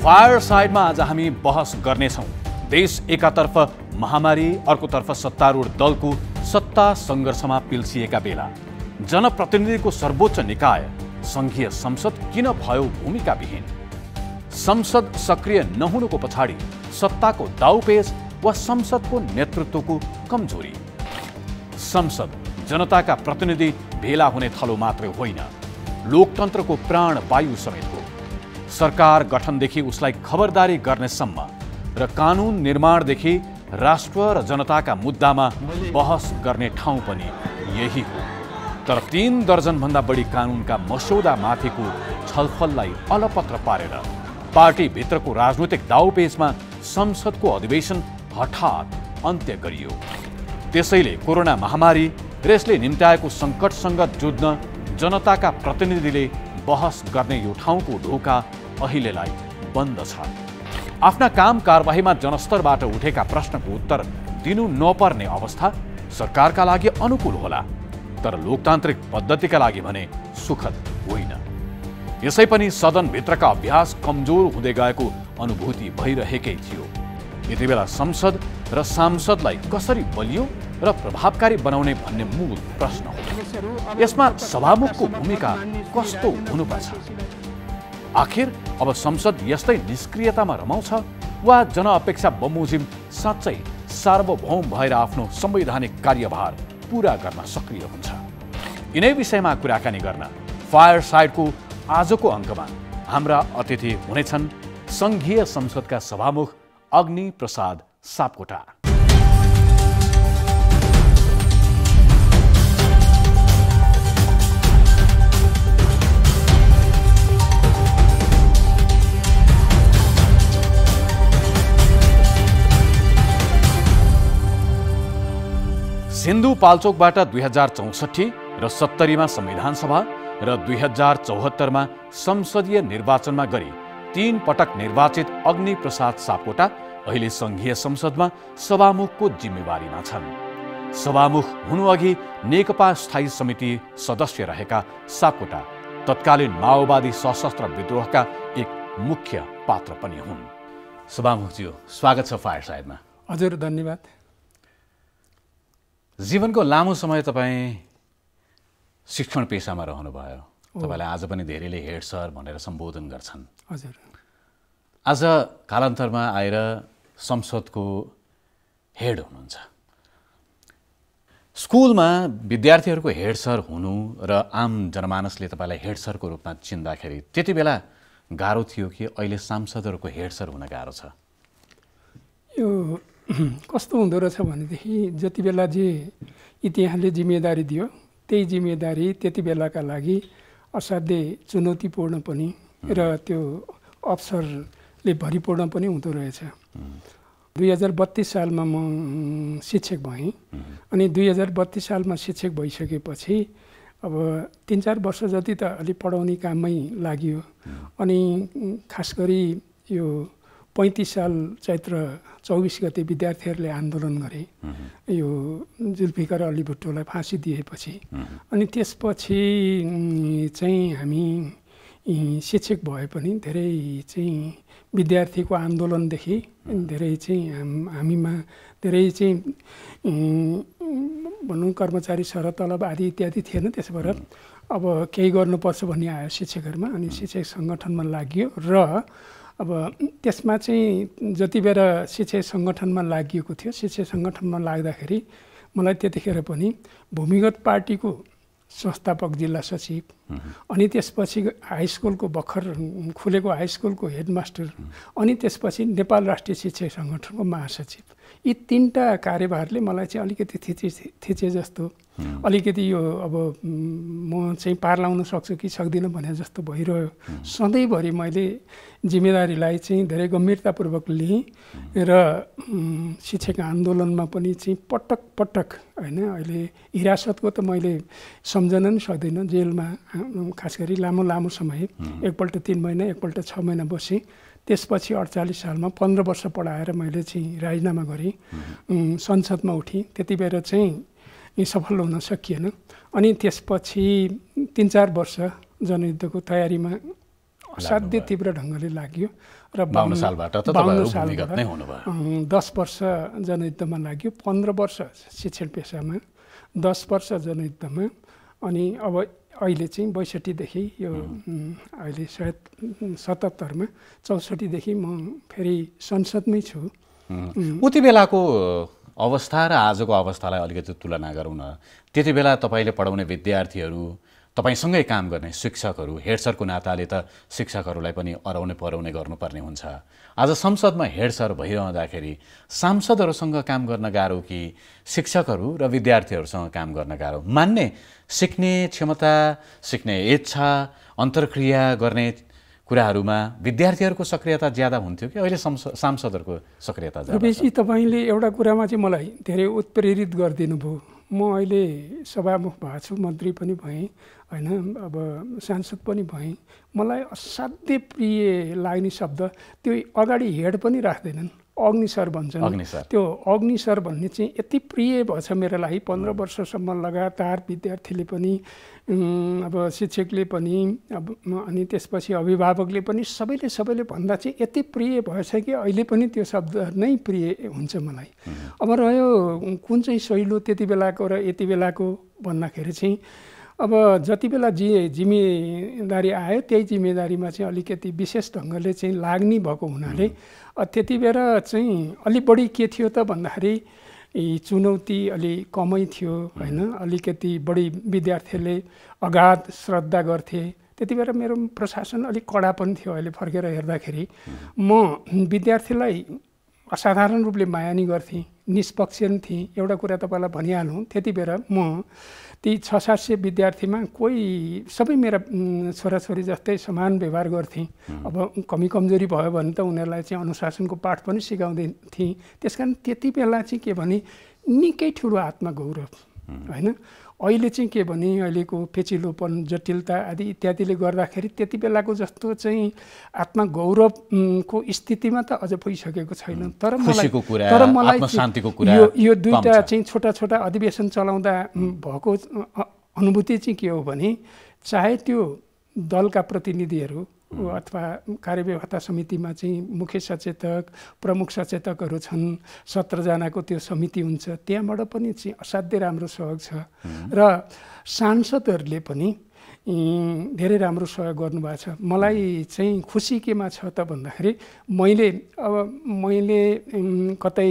फायरसाइडमा आज हामी बहस गर्नेछौँ देश एकातर्फ महामारी अर्कोतर्फ सत्तारूढ दलको सत्ता सङ्घर्षमा पिल्सिएका बेला जनप्रतिनिधिको सर्वोच्च निकाय संघीय संसद किन भयो भूमिकाविहीन? संसद सक्रिय नहुनुको पछाडि सत्ताको दाउपेच वा संसदको नेतृत्वको कमजोरी? संसद जनताका प्रतिनिधि भेला हुने थलो मात्रै होइन, लोकतन्त्रको प्राणवायु समेत हो। सरकार गठनदेखि उसलाई खबरदारी गर्नेसम्म र कानुन निर्माणदेखि राष्ट्र र जनताका मुद्दामा बहस गर्ने ठाउँ पनि यही हो। तर 3 दर्जनभन्दा बढी कानुनका मस्यौदा माथिको छलफललाई अलपत्र पारेर पार्टीभित्रको राजनैतिक दाउपेचमा संसदको अधिवेशन हठात अन्त्य गरियो। त्यसैले कोरोना महामारी र यसले निम्त्याएको सङ्कटसँग जुझ्न जनताका प्रतिनिधिले बहस गर्ने यो ठाउँको ढोका अहिलेलाई बन्द छ। आफ्ना काम कारबाहीमा जनस्तरबाट उठेका प्रश्नको उत्तर दिनु नपर्ने अवस्था सरकारका लागि अनुकूल होला, तर लोकतान्त्रिक पद्धतिका लागि भने सुखद होइन। यसै पनि सदनभित्रका अभ्यास कमजोर हुँदै गएको अनुभूति भइरहेकै थियो। यति बेला संसद र सांसदलाई कसरी बलियो र प्रभावकारी बनाउने भन्ने मूल प्रश्न हो। यसमा सभामुखको भूमिका कस्तो हुनुपर्छ? आखिर अब संसद यस्तै निष्क्रियतामा रमाउँछ वा जनअपेक्षा बमोजिम साँच्चै सार्वभौम भएर आफ्नो संवैधानिक कार्यभार पूरा गर्न सक्रिय हुन्छ? यिनै विषयमा कुराकानी गर्न फायरसाइडको आजको अङ्कमा हाम्रा अतिथि हुनेछन् संघीय संसदका सभामुख अग्नि प्रसाद सापकोटा। सिन्धुपाल्चोकबाट 2064 र 70मा संविधान सभा र 2074मा संसदीय निर्वाचनमा गरी 3 पटक निर्वाचित अग्नि प्रसाद सापकोटा अहिले संघीय संसदमा सभामुखको जिम्मेवारीमा छन्। सभामुख हुनुअघि नेकपा स्थायी समिति सदस्य रहेका सापकोटा तत्कालीन माओवादी सशस्त्र विद्रोहका एक मुख्य पात्र पनि हुन्। सभामुखज्यू, स्वागत छ फायरसाइडमा। हजुर, धन्यवाद। जीवनको लामो समय तपाईँ शिक्षण पेसामा रहनुभयो। तपाईँलाई आज पनि धेरैले हेड सर भनेर सम्बोधन गर्छन्। हजुर। आज कालान्तरमा आएर संसदको हेड हुनुहुन्छ। स्कुलमा विद्यार्थीहरूको हेड सर हुनु र आम जनमानसले तपाईँलाई हेड सरको रूपमा चिन्दाखेरि त्यति बेला गाह्रो थियो कि अहिले सांसदहरूको हेड सर हुन गाह्रो छ? यो कस्तो हुँदो रहेछ भनेदेखि जति बेला जे इतिहासले जिम्मेदारी दियो त्यही जिम्मेदारी त्यति बेलाका लागि असाध्यै चुनौतीपूर्ण पनि र त्यो अवसरले भरिपूर्ण पनि हुँदो रहेछ। 2032 सालमा म शिक्षक भएँ अनि 2032 सालमा शिक्षक भइसकेपछि अब 3-4 वर्ष जति त अलि पढाउने काममै लाग्यो। अनि खास गरी यो 35 साल चैत्र 24 गते विद्यार्थीहरूले आन्दोलन गरे यो जुल्फिकार अली भुट्टोलाई फाँसी दिएपछि। अनि त्यसपछि चाहिँ हामी शिक्षक भए पनि धेरै चाहिँ विद्यार्थीको आन्दोलनदेखि धेरै चाहिँ हामीमा धेरै चाहिँ भनौँ कर्मचारी सरतलब आदि इत्यादि थिएन। त्यसो भएर अब केही गर्नुपर्छ भन्ने आयो शिक्षकहरूमा। अनि शिक्षक सङ्गठनमा लाग्यो र अब त्यसमा चाहिँ जति बेर शिक्षक सङ्गठनमा लागिएको थियो, शिक्षक सङ्गठनमा लाग्दाखेरि मलाई त्यतिखेर पनि भूमिगत पार्टीको संस्थापक जिल्ला सचिव अनि त्यसपछि हाई स्कुलको भर्खर खुलेको हाई स्कुलको हेडमास्टर अनि त्यसपछि नेपाल राष्ट्रिय शिक्षक सङ्गठनको महासचिव, यी 3टा कार्यभारले मलाई चाहिँ अलिकति थिचे जस्तो, अलिकति यो अब म चाहिँ पार लाउन सक्छु कि सक्दिनँ भने जस्तो भइरह्यो। सधैँभरि मैले जिम्मेदारीलाई चाहिँ धेरै गम्भीरतापूर्वक लिएँ र शिक्षक आन्दोलनमा पनि चाहिँ पटक पटक होइन, अहिले हिरासतको त मैले सम्झन नि सक्दिनँ। जेलमा खास गरी लामो समय, एकपल्ट 3 महिना, एकपल्ट 6 महिना बसेँ। त्यसपछि 48 सालमा 15 वर्ष पढाएर मैले चाहिँ राजीनामा गरेँ, संसदमा उठेँ। त्यति बेर चाहिँ सफल हुन सकिएन। अनि त्यसपछि 3-4 वर्ष जनयुद्धको तयारीमा असाध्य तीव्र ढङ्गले लाग्यो र 52 सालबाट त तपाईहरु भूमिगत नै हुनुभयो। 10 वर्ष जनयुद्धमा लाग्यो, 15 वर्ष शिक्षण पेसामा, 10 वर्ष जनयुद्धमा, अनि अब अहिले चाहिँ 62 देखि यो अहिले सायद 77 मा 64 देखि म फेरि संसदमै छु। उति बेलाको अवस्था र आजको अवस्थालाई अलिकति तुलना गरौँ न। त्यति बेला तपाईले पढाउने विद्यार्थीहरू, तपाईसँगै काम गर्ने शिक्षकहरू, हेड सरको नाताले त शिक्षकहरूलाई पनि अराउने पराउने गर्नुपर्ने हुन्छ। आज संसदमा हेड सर भइरहँदाखेरि सांसदहरूसँग काम गर्न गाह्रो कि शिक्षकहरू र विद्यार्थीहरूसँग काम गर्न गाह्रो? मान्ने सिक्ने क्षमता, सिक्ने इच्छा, अन्तर्क्रिया गर्ने कुराहरूमा विद्यार्थीहरूको सक्रियता ज्यादा हुन्थ्यो कि अहिले सांसदहरूको सक्रियता ज्यादा? रमेशजी, तपाईले एउटा कुरामा चाहिँ मलाई धेरै उत्प्रेरित गरिदिनु भयो। म अहिले सभामुख भएको छु, मन्त्री पनि भएँ हैन, अब सांसद पनि भएँ। मलाई असाध्य प्रिय लाग्ने शब्द त्यो अगाडि हेड पनि राख्दैनन्, अग्नि सर भन्छन्। त्यो अग्नि सर भन्ने चाहिँ यति प्रिय भएछ मेरो लागि। 15 वर्षसम्म लगातार विद्यार्थीले पनि अब शिक्षकले पनि अनि त्यसपछि अभिभावकले पनि सबैले भन्दा चाहिँ यति प्रिय भएछ कि अहिले पनि त्यो शब्द नै प्रिय हुन्छ मलाई। अब रह्यो कुन चाहिँ शैलो त्यति बेलाको र यति बेलाको भन्दाखेरि चाहिँ अब जति बेला जिम्मेदारी आयो त्यही जिम्मेदारीमा चाहिँ अलिकति विशेष ढङ्गले चाहिँ लाग्ने भएको हुनाले त्यति बेला चाहिँ अलि बढी के थियो त भन्दाखेरि चुनौती अलि कमै थियो हैन, अलिकति बढी विद्यार्थीले अगाध श्रद्धा गर्थे। त्यति बेला मेरो प्रशासन अलिक कडा पनि थियो। अहिले फर्केर हेर्दाखेरि म विद्यार्थीलाई असाधारण रूपले माया नि गर्थेँ, निष्पक्ष नि थिएँ। एउटा कुरा तपाईँलाई भनिहालौँ, त्यति बेला म ती 600-700 विद्यार्थीमा कोही सबै मेरा छोराछोरी जस्तै समान व्यवहार गर्थेँ। अब कमी कमजोरी भयो भने त उनीहरूलाई चाहिँ अनुशासनको पाठ पनि सिकाउँदै थिएँ। त्यसकारण त्यति बेला चाहिँ के भने निकै ठुलो आत्मगौरव हैन। अहिले चाहिँ के भने अहिलेको पेचिलोपन, जटिलता आदि इत्यादिले गर्दाखेरि त्यति बेलाको जस्तो चाहिँ आत्मगौरवको स्थितिमा त अझ पुगिसकेको छैन। तर मलाई यो दुईटा चाहिँ छोटा अधिवेशन चलाउँदा भएको अनुभूति चाहिँ के हो भने, चाहे त्यो दलका प्रतिनिधिहरू अथवा कार्यव्यवस्था समितिमा चाहिँ मुख्य सचेतक, प्रमुख सचेतकहरू छन्, 17 जनाको त्यो समिति हुन्छ, त्यहाँबाट पनि चाहिँ असाध्य राम्रो सहयोग छ। र सांसदहरूले पनि धेरै राम्रो सहयोग गर्नुभएको छ। मलाई चाहिँ खुसी केमा छ त भन्दाखेरि मैले कतै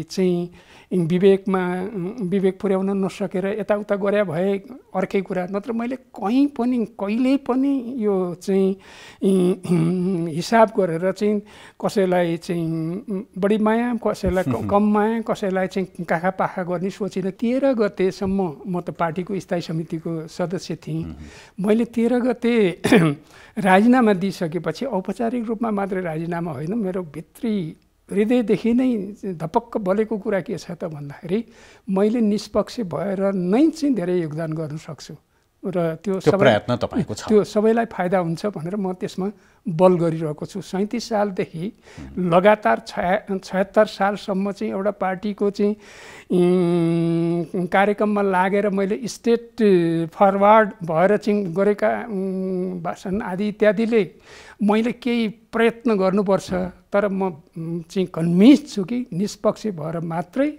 चाहिँ विवेक पुर्याउन नसकेर यताउता गरे भए अर्कै कुरा, नत्र मैले कहिले पनि यो चाहिँ हिसाब गरेर चाहिँ कसैलाई चाहिँ बढी माया, कसैलाई कम माया, कसैलाई चाहिँ काखा पाखा गर्ने सोचिनँ। 13 गतेसम्म म त पार्टीको स्थायी समितिको सदस्य थिएँ। मैले 13 गते राजीनामा दिइसकेपछि औपचारिक रूपमा मात्रै राजीनामा होइन, मेरो भित्री हृदयदेखि नै धपक्क बलेको कुरा के छ त भन्दाखेरि मैले निष्पक्ष भएर नै चाहिँ धेरै योगदान गर्न सक्छु र त्यो प्रयत्न तपाईको छ, त्यो सबैलाई फाइदा हुन्छ भनेर म त्यसमा बल गरिरहेको छु। 37 सालदेखि लगातार 76 सालसम्म चाहिँ एउटा पार्टीको चाहिँ कार्यक्रममा लागेर मैले स्टेट फरवर्ड भएर चाहिँ गरेका भाषण आदि इत्यादिले मैले केही प्रयत्न गर्नुपर्छ। तर म चाहिँ कन्भिन्स छु कि निष्पक्ष भएर मात्रै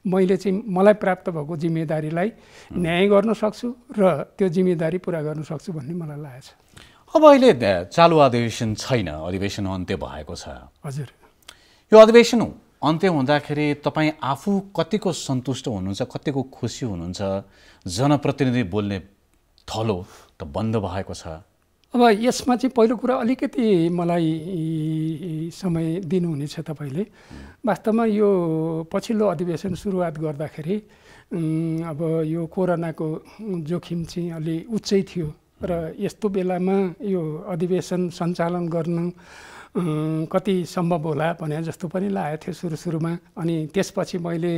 मैले चाहिँ मलाई प्राप्त भएको जिम्मेदारीलाई न्याय गर्न सक्छु र त्यो जिम्मेदारी पुरा गर्न सक्छु भन्ने मलाई लागेको छ। अब अहिले चालु अधिवेशन छैन, अधिवेशन अन्त्य भएको छ। हजुर, यो अधिवेशन अन्त्य हुँदाखेरि तपाईँ आफू कतिको सन्तुष्ट हुनुहुन्छ, कतिको खुसी हुनुहुन्छ? जनप्रतिनिधि बोल्ने थलो त बन्द भएको छ। अब यसमा चाहिँ पहिलो कुरा अलिकति मलाई समय दिनुहुनेछ तपाईँले। वास्तवमा यो पछिल्लो अधिवेशन सुरुवात गर्दाखेरि अब यो कोरोनाको जोखिम चाहिँ अलि उच्चै थियो र यस्तो बेलामा यो अधिवेशन सञ्चालन गर्न कति सम्भव होला भने जस्तो पनि लागेको थियो सुरुमा। अनि त्यसपछि मैले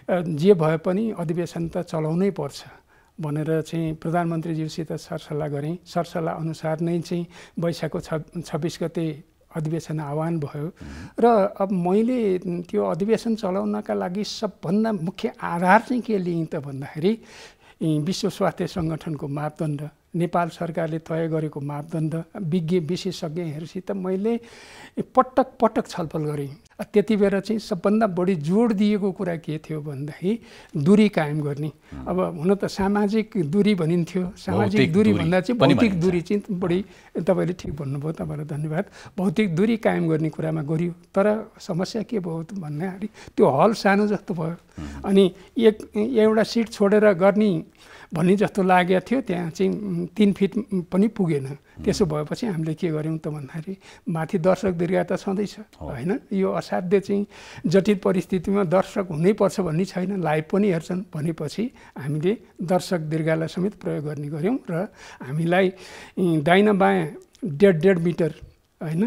जे भए पनि अधिवेशन त चलाउनै पर्छ भनेर चाहिँ प्रधानमन्त्रीज्यूसित सरसल्लाह गरेँ। सरसल्लाह अनुसार नै चाहिँ वैशाखको 26 गते अधिवेशन आह्वान भयो र अब मैले त्यो अधिवेशन चलाउनका लागि सबभन्दा मुख्य आधार चाहिँ के लिएँ त भन्दाखेरि विश्व स्वास्थ्य सङ्गठनको मापदण्ड नेपाल सरकारले तय गरेको मापदण्ड विशेषज्ञहरूसित मैले पटक पटक छलफल गरेँ। त्यति बेला चाहिँ सबभन्दा बढी जोड दिएको कुरा के थियो भन्दाखेरि दूरी कायम गर्ने। अब हुन त सामाजिक दूरी भनिन्थ्यो, सामाजिक दूरी भन्दा चाहिँ भौतिक दूरी चाहिँ बढी, तपाईँले ठिक भन्नुभयो, तपाईँलाई धन्यवाद। भौतिक दूरी कायम गर्ने कुरामा गरियो, तर समस्या के भयो भन्दाखेरि त्यो हल सानो जस्तो भयो अनि एउटा सिट छोडेर गर्ने भन्ने जस्तो लागेको थियो। त्यहाँ चाहिँ 3 फिट पनि पुगेन। त्यसो भएपछि हामीले के गर्यौँ त भन्दाखेरि माथि दर्शक दीर्घा त छँदैछ होइन, यो असाध्य चाहिँ जटिल परिस्थितिमा दर्शक हुनैपर्छ भन्ने छैन, लाइभ पनि हेर्छन् भनेपछि हामीले दर्शक दीर्घालाई समेत प्रयोग गर्ने गऱ्यौँ र हामीलाई दाहिना बायाँ 1.5 मिटर होइन,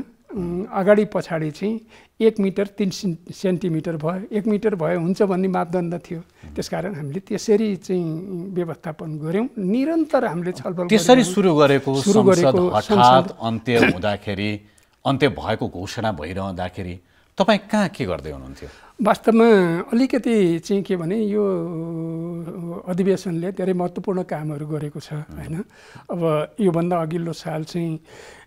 अगाडि पछाडि चाहिँ 1 मिटर 3 सेन्टिमिटर भयो, 1 मिटर भयो हुन्छ भन्ने मापदण्ड थियो। त्यसकारण हामीले त्यसरी चाहिँ व्यवस्थापन गऱ्यौँ। निरन्तर हामीले छलफल त्यसरी सुरु गरेको संसद हठात अन्त्य हुँदाखेरि, अन्त्य भएको घोषणा भइरहँदाखेरि तपाईँ कहाँ के गर्दै हुनुहुन्थ्यो? वास्तवमा अलिकति चाहिँ के भने यो अधिवेशनले धेरै महत्त्वपूर्ण कामहरू गरेको छ होइन। अब योभन्दा अघिल्लो साल चाहिँ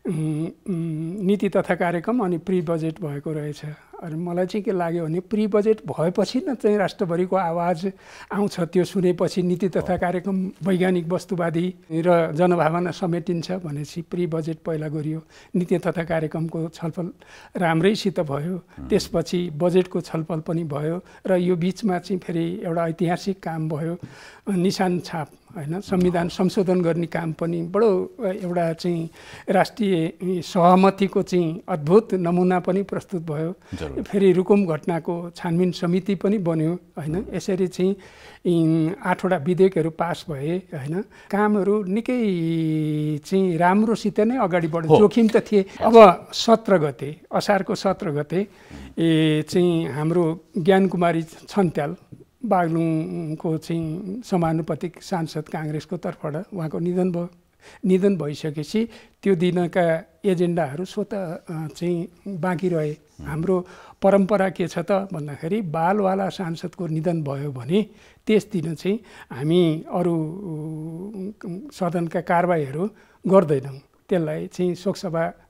नीति तथा कार्यक्रम अनि प्री बजेट भएको रहेछ। अनि मलाई चाहिँ के लाग्यो भने प्री बजेट भएपछि न चाहिँ राष्ट्रभरिको आवाज आउँछ, त्यो सुनेपछि नीति तथा कार्यक्रम वैज्ञानिक वस्तुवादी र जनभावना समेटिन्छ भनेपछि प्री बजेट पहिला गरियो। नीति तथा कार्यक्रमको छलफल राम्रैसित भयो, त्यसपछि बजेटको छलफल पनि भयो र यो बिचमा चाहिँ फेरि एउटा ऐतिहासिक काम भयो, निशान छाप होइन, संविधान संशोधन गर्ने काम पनि बडो एउटा चाहिँ राष्ट्रिय सहमतिको चाहिँ अद्भुत नमुना पनि प्रस्तुत भयो। फेरि रुकुम घटनाको छानबिन समिति पनि बन्यो होइन। यसरी चाहिँ 8वटा विधेयकहरू पास भए होइन। कामहरू निकै चाहिँ राम्रोसित नै अगाडि बढ्यो। जोखिम त थिए। अब 17 गते असारको 17 गते चाहिँ हाम्रो ज्ञानकुमारी छन्त्याल बागलुङको चाहिँ समानुपातिक सांसद काङ्ग्रेसको तर्फबाट उहाँको निधन भयो। निधन भइसकेपछि त्यो दिनका एजेन्डाहरू स्वतः चाहिँ बाँकी रहे। हाम्रो परम्परा के छ त भन्दाखेरि बालवाला सांसदको निधन भयो भने त्यस दिन चाहिँ हामी अरू सदनका कारबाहीहरू गर्दैनौँ। त्यसलाई चाहिँ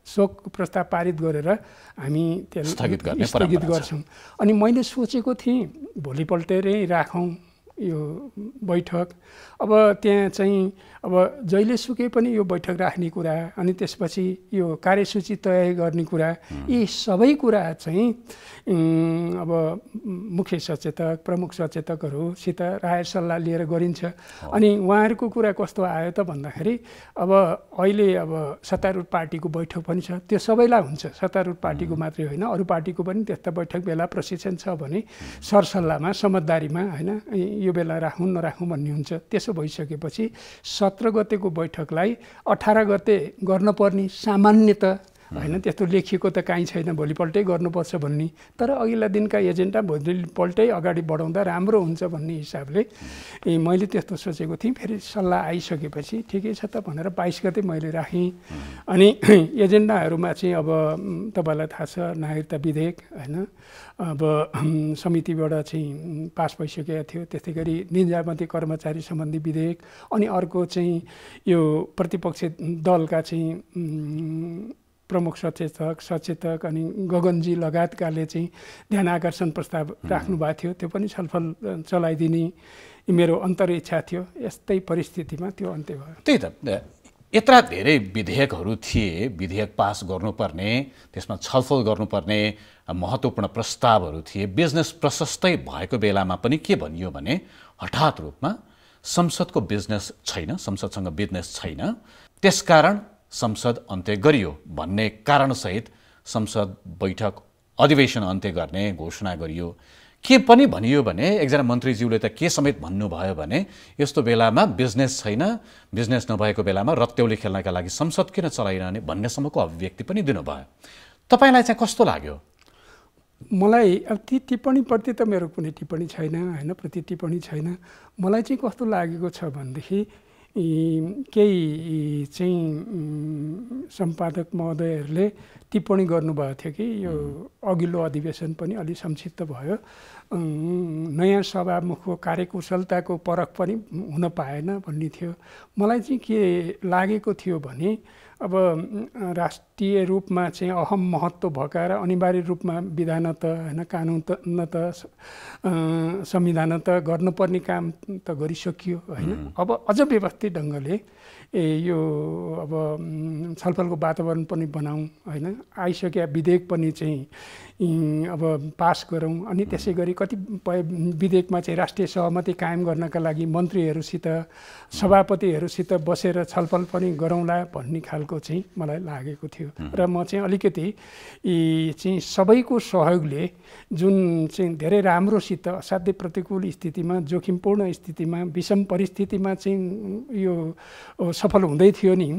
शोक प्रस्ताव पारित गरेर हामी त्यसलाई स्थगित गर्छौँ। अनि मैले सोचेको थिएँ भोलिपल्टै राखौँ यो बैठक। अब त्यहाँ चाहिँ अब जहिले सुकै पनि यो बैठक राख्ने कुरा अनि त्यसपछि यो कार्यसूची तय गर्ने कुरा, यी सबै कुरा चाहिँ अब मुख्य सचेतक प्रमुख सचेतकहरूसित राय सल्लाह लिएर गरिन्छ। अनि उहाँहरूको कुरा कस्तो आयो त भन्दाखेरि अब अहिले अब सत्तारूढ पार्टीको बैठक पनि छ, त्यो सबैलाई हुन्छ, सत्तारूढ पार्टीको मात्रै होइन अरू पार्टीको पनि त्यस्ता बैठक बेला प्रशिक्षण छ भने सरसल्लाहमा समझदारीमा होइन यो बेला राखौँ नराखौँ भन्ने हुन्छ। त्यसो भइसकेपछि 17 गतेको बैठकलाई 18 गते गर्नुपर्ने सामान्यतः होइन, त्यस्तो लेखिएको त काहीँ छैन भोलिपल्टै गर्नुपर्छ भन्ने, तर अघिल्ला दिनका एजेन्डा भोलिपल्टै अगाडि बढाउँदा राम्रो हुन्छ भन्ने हिसाबले मैले त्यस्तो सोचेको थिएँ। फेरि सल्लाह आइसकेपछि ठिकै छ त भनेर 22 गते मैले राखेँ। अनि एजेन्डाहरूमा चाहिँ अब तपाईँलाई थाहा छ नागरिकता विधेयक होइन, अब समितिबाट चाहिँ पास भइसकेको थियो। त्यस्तै गरी निजामती कर्मचारी सम्बन्धी विधेयक, अनि अर्को चाहिँ यो प्रतिपक्ष दलका चाहिँ प्रमुख सचेतक अनि गगनजी लगायतकाले चाहिँ ध्यान आकर्षण प्रस्ताव राख्नु भएको थियो। त्यो पनि छलफल चलाइदिने मेरो अन्तरिच्छा थियो। यस्तै परिस्थितिमा त्यो अन्त्य भयो। त्यही त, यत्रा धेरै विधेयकहरू थिए, विधेयक पास गर्नुपर्ने, त्यसमा छलफल गर्नुपर्ने महत्त्वपूर्ण प्रस्तावहरू थिए। बिजनेस प्रशस्तै भएको बेलामा पनि के भनियो भने हठात रूपमा संसदको बिजनेस छैन, संसदसँग बिजनेस छैन, त्यसकारण संसद अन्त्य गरियो भन्ने कारणसहित संसद बैठक अधिवेशन अन्त्य गर्ने घोषणा गरियो। के पनि भनियो भने एकजना मन्त्रीज्यूले त के समेत भन्नुभयो भने यस्तो बेलामा बिजनेस छैन, बिजनेस नभएको बेलामा रत्त्यौली खेल्नका लागि संसद किन चलाइरहने भन्नेसम्मको अभिव्यक्ति पनि दिनुभयो। तपाईँलाई चाहिँ कस्तो लाग्यो? मलाई अब ती टिप्पणीप्रति त मेरो कुनै टिप्पणी छैन होइन, प्रति टिप्पणी छैन। मलाई चाहिँ कस्तो लागेको छ भनेदेखि केही चाहिँ सम्पादक महोदयहरूले टिप्पणी गर्नुभएको थियो कि यो अघिल्लो अधिवेशन पनि अलि संक्षिप्त भयो, नयाँ सभामुखको कार्यकुशलताको परख पनि हुन पाएन भन्ने थियो। मलाई चाहिँ के लागेको थियो भने अब राष्ट्रिय रूपमा चाहिँ अहम महत्त्व भएका र अनिवार्य रूपमा विधानत होइन कानुनत संविधानत गर्नुपर्ने काम त गरिसकियो होइन। अब अझ व्यवस्थित ढङ्गले यो अब छलफलको वातावरण पनि बनाऊँ होइन, आइसकेका विधेयक पनि चाहिँ अब पास गरौँ, अनि त्यसै गरी कतिपय विधेयकमा चाहिँ राष्ट्रिय सहमति कायम गर्नका लागि मन्त्रीहरूसित सभापतिहरूसित बसेर छलफल पनि गरौँला भन्ने खालको चाहिँ मलाई लागेको थियो। र म चाहिँ अलिकति चाहिँ सबैको सहयोगले जुन चाहिँ धेरै राम्रोसित असाध्यै प्रतिकूल स्थितिमा जोखिमपूर्ण स्थितिमा विषम परिस्थितिमा चाहिँ यो सफल हुँदै थियो नि,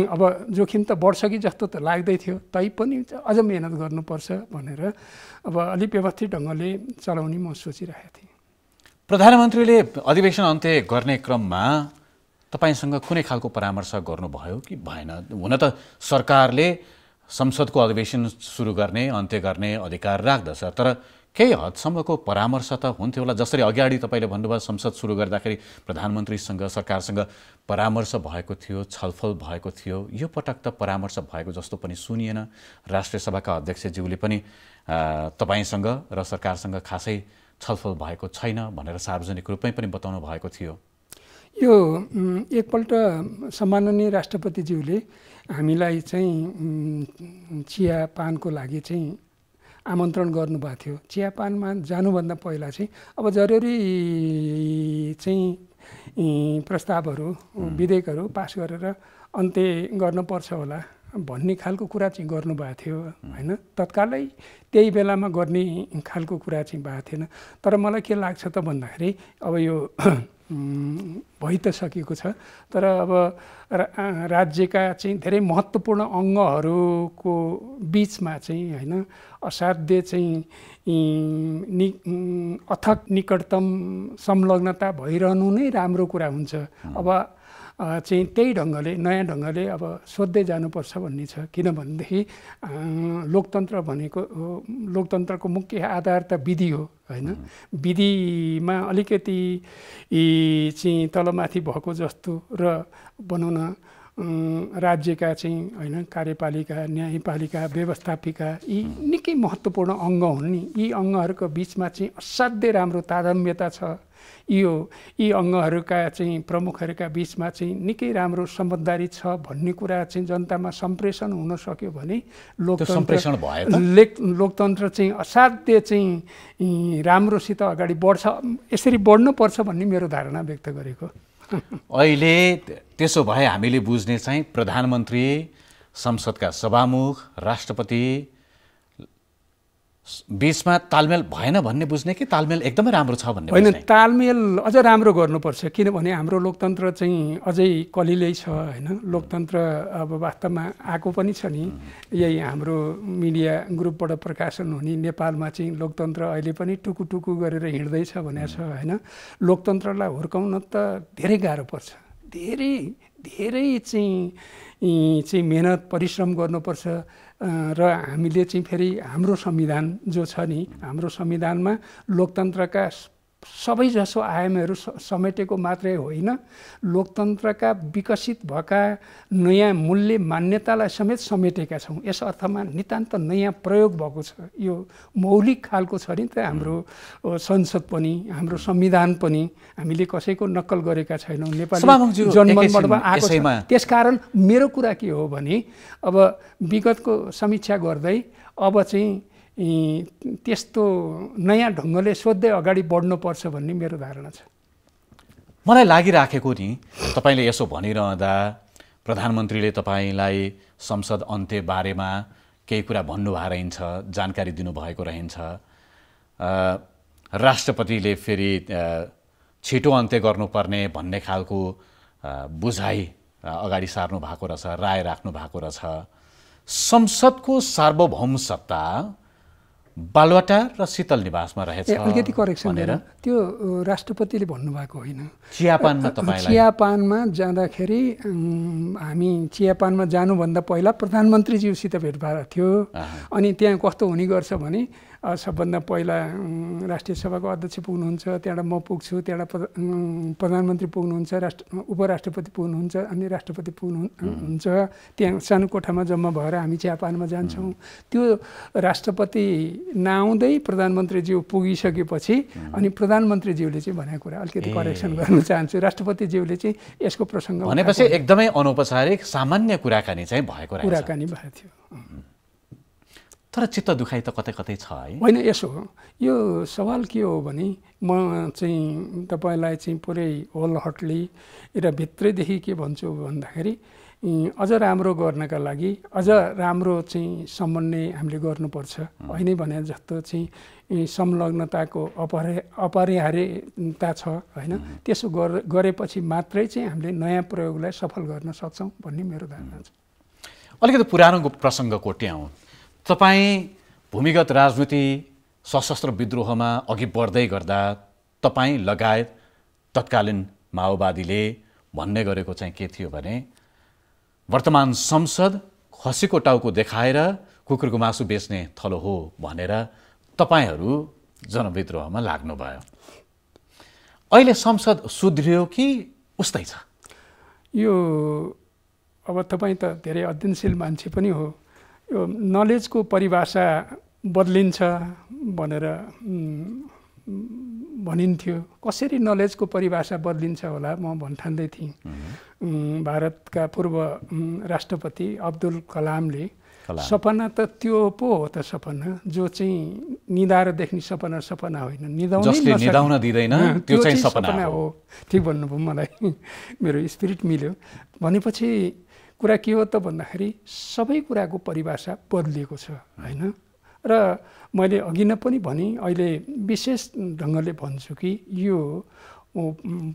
अब जोखिम त बढ्छ कि जस्तो त लाग्दै थियो, तैपनि अझ मेहनत गर्नुपर्छ भनेर अब अलिक व्यवस्थित ढङ्गले चलाउने म सोचिरहेको थिएँ। प्रधानमन्त्रीले अधिवेशन अन्त्य गर्ने क्रममा तपाईसँग कुनै खालको परामर्श गर्नुभयो कि भएन? हुन त सरकारले संसदको अधिवेशन सुरु गर्ने अन्त्य गर्ने अधिकार राख्दछ, तर केही हदसम्मको परामर्श त हुन्थ्यो होला। जसरी अगाडि तपाईँले भन्नुभयो संसद सुरु गर्दाखेरि प्रधानमन्त्रीसँग सरकारसँग परामर्श भएको थियो, छलफल भएको थियो, यो पटक त परामर्श भएको जस्तो पनि सुनिएन। राष्ट्रिय सभाका अध्यक्षज्यूले पनि तपाईँसँग र सरकारसँग खासै छलफल भएको छैन भनेर सार्वजनिक रूपमै पनि बताउनु भएको थियो। यो एकपल्ट सम्माननीय राष्ट्रपतिज्यूले हामीलाई चाहिँ चिया पानको लागि चाहिँ आमन्त्रण गर्नुभएको थियो। चियापानमा जानुभन्दा पहिला चाहिँ अब जरुरी चाहिँ प्रस्तावहरू विधेयकहरू पास गरेर अन्त्य गर्नुपर्छ होला भन्ने खालको कुरा चाहिँ गर्नुभएको थियो होइन। तत्कालै त्यही बेलामा गर्ने खालको कुरा चाहिँ भएको थिएन। तर मलाई के लाग्छ त भन्दाखेरि अब यो भइ त सकेको छ, तर अब राज्यका चाहिँ धेरै महत्त्वपूर्ण अङ्गहरूको बिचमा चाहिँ होइन असाध्य चाहिँ अथक निकटतम संलग्नता भइरहनु नै राम्रो कुरा हुन्छ। अब चाहिँ त्यही ढङ्गले नयाँ ढङ्गले अब सोध्दै जानुपर्छ भन्ने छ। किनभनेदेखि लोकतन्त्र भनेको लोकतन्त्रको मुख्य आधार त विधि हो होइन। विधिमा अलिकति चाहिँ तलमाथि भएको जस्तो र भनौँ न राज्यका चाहिँ होइन कार्यपालिका न्यायपालिका व्यवस्थापिका यी निकै महत्त्वपूर्ण अङ्ग हुन् नि। यी अङ्गहरूको बिचमा चाहिँ असाध्यै राम्रो तारतम्यता छ। यी अङ्गहरूका चाहिँ प्रमुखहरूका बिचमा चाहिँ निकै राम्रो समझदारी छ भन्ने कुरा चाहिँ जनतामा सम्प्रेषण हुन सक्यो भने लोकतन्त्र चाहिँ असाध्य चाहिँ राम्रोसित अगाडि बढ्छ, यसरी बढ्नुपर्छ भन्ने मेरो धारणा व्यक्त गरेको। अहिले त्यसो भए हामीले बुझ्ने चाहिँ प्रधानमन्त्री, संसदका सभामुख, राष्ट्रपति बीचमा तालमेल भएन भन्ने बुझ्ने कि तालमेल एकदमै राम्रो छ भन्ने? होइन, तालमेल अझ राम्रो गर्नुपर्छ। किनभने हाम्रो लोकतन्त्र चाहिँ अझै कलिलै छ होइन। लोकतन्त्र अब वास्तवमा आएको पनि छ नि, यही हाम्रो मिडिया ग्रुपबाट प्रकाशन हुने नेपालमा चाहिँ लोकतन्त्र अहिले पनि टुकु गरेर हिँड्दैछ भनेको छ होइन। लोकतन्त्रलाई हुर्काउन त धेरै गाह्रो पर्छ, धेरै चाहिँ मेहनत परिश्रम गर्नुपर्छ। र हामीले चाहिँ फेरि हाम्रो संविधान जो छ नि, हाम्रो संविधानमा लोकतन्त्रका सबैजसो आयामहरू समेटेको मात्रै होइन, लोकतन्त्रका विकसित भएका नयाँ मूल्य मान्यतालाई समेत समेटेका छौँ। यस अर्थमा नितान्त नयाँ प्रयोग भएको छ। यो मौलिक खालको छ नि त हाम्रो संसद पनि, हाम्रो संविधान पनि। हामीले कसैको नक्कल गरेका छैनौँ, नेपाली जन्मबाट आएको छ। त्यसकारण मेरो कुरा के हो भने अब विगतको समीक्षा गर्दै अब चाहिँ त्यस्तो नयाँ ढङ्गले सोध्दै अगाडि बढ्नुपर्छ भन्ने मेरो धारणा छ। मलाई लागिराखेको नि तपाईँले यसो भनिरहँदा प्रधानमन्त्रीले तपाईँलाई संसद अन्त्य बारेमा केही कुरा भन्नुभएको रहन्छ, जानकारी दिनुभएको रहन्छ। राष्ट्रपतिले फेरि छिटो अन्त्य गर्नुपर्ने भन्ने खालको बुझाइ अगाडि सार्नु भएको रहेछ, राय राख्नु भएको रहेछ। संसदको सार्वभौम सत्ता बालुवाटार र शीतल निवासमा रहेछ अलिकति करेक्सन भनेर त्यो राष्ट्रपतिले भन्नुभएको होइन। चियापानमा तपाईँलाई चियापानमा जाँदाखेरि हामी चियापानमा जानुभन्दा पहिला प्रधानमन्त्रीज्यूसित भेट भएको थियो। अनि त्यहाँ कस्तो हुने गर्छ भने सबभन्दा पहिला राष्ट्रिय सभाको अध्यक्ष पुग्नुहुन्छ, त्यहाँबाट म पुग्छु, त्यहाँबाट प्रधानमन्त्री पुग्नुहुन्छ, उपराष्ट्रपति पुग्नुहुन्छ, अनि राष्ट्रपति पुग्नुहुन्छ। त्यहाँ सानो कोठामा जम्मा भएर हामी चियापानमा जान्छौँ। त्यो राष्ट्रपति नआउँदै प्रधानमन्त्रीज्यू पुगिसकेपछि अनि प्रधानमन्त्रीज्यूले चाहिँ भनेको कुरा अलिकति करेक्सन गर्न चाहन्छु। राष्ट्रपतिज्यूले चाहिँ यसको प्रसङ्ग भनेपछि एकदमै अनौपचारिक सामान्य कुराकानी चाहिँ भएको रहेछ। कुराकानी भएको थियो। तर चित्त दुखाइ त कतै कतै छ है। होइन, यसो हो, यो सवाल के हो भने म चाहिँ तपाईँलाई चाहिँ पुरै होलहटली र भित्रैदेखि के भन्छु भन्दाखेरि अझ राम्रो गर्नका लागि अझ राम्रो चाहिँ समन्वय हामीले गर्नुपर्छ। होइन भने जस्तो चाहिँ संलग्नताको अपरिहार्यता छ होइन। त्यसो गरेपछि मात्रै चाहिँ हामीले नयाँ प्रयोगलाई सफल गर्न सक्छौँ भन्ने मेरो धारणा छ। अलिकति पुरानो प्रसङ्ग कोट्याउँ। तपाईँ भूमिगत राजनीति सशस्त्र विद्रोहमा अघि बढ्दै गर्दा तपाईँ लगायत तत्कालीन माओवादीले भन्ने गरेको चाहिँ के थियो भने वर्तमान संसद खसीको टाउको देखाएर कुकुरको मासु बेच्ने थलो हो भनेर तपाईँहरू जनविद्रोहमा लाग्नुभयो। अहिले संसद सुध्रियो कि उस्तै छ? यो अब तपाईँ त धेरै अध्ययनशील मान्छे पनि हो। यो नलेजको परिभाषा बदलिन्छ भनेर भनिन्थ्यो। कसरी नलेजको परिभाषा बदलिन्छ होला म भन्ठान्दै थिएँ। भारतका पूर्व राष्ट्रपति अब्दुल कलामले सपना त त्यो पो हो त सपना जो चाहिँ निदाएर देख्ने सपना सपना होइन, निदाउन दिँदैन त्यो चाहिँ सपना हो। ठिक भन्नुभयो, मलाई मेरो स्पिरिट मिल्यो। भनेपछि कुरा के हो त भन्दाखेरि सबै कुराको परिभाषा बदलिएको छ होइन। र मैले अघि नै पनि भने अहिले विशेष ढङ्गले भन्छु कि यो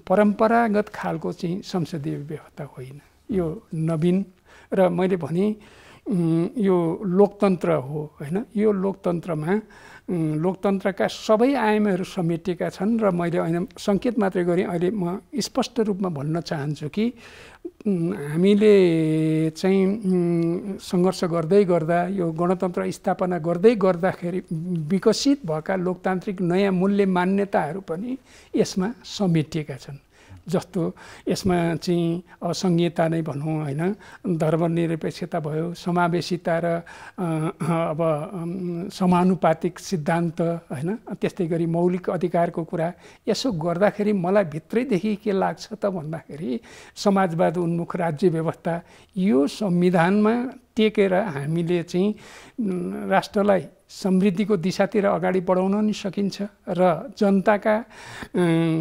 परम्परागत खालको चाहिँ संसदीय व्यवस्था होइन, यो नवीन। र मैले भने यो लोकतन्त्र हो होइन। यो लोकतन्त्रमा लोकतन्त्रका सबै आयामहरू समेटिएका छन्। र मैले अहिले सङ्केत मात्रै गरेँ, अहिले म स्पष्ट रूपमा भन्न चाहन्छु कि हामीले चाहिँ सङ्घर्ष गर्दै गर्दा यो गणतन्त्र स्थापना गर्दै गर्दाखेरि विकसित भएका लोकतान्त्रिक नयाँ मूल्य मान्यताहरू पनि यसमा समेटिएका छन्। जस्तो यसमा चाहिँ संहिता नै भनौँ होइन, धर्मनिरपेक्षता भयो, समावेशिता र अब समानुपातिक सिद्धान्त होइन, त्यस्तै गरी मौलिक अधिकारको कुरा। यसो गर्दाखेरि मलाई भित्रैदेखि के लाग्छ त भन्दाखेरि समाजवाद उन्मुख राज्य व्यवस्था यो संविधानमा टेकेर हामीले चाहिँ राष्ट्रलाई समृद्धिको दिशातिर अगाडि बढाउन नि सकिन्छ र जनताका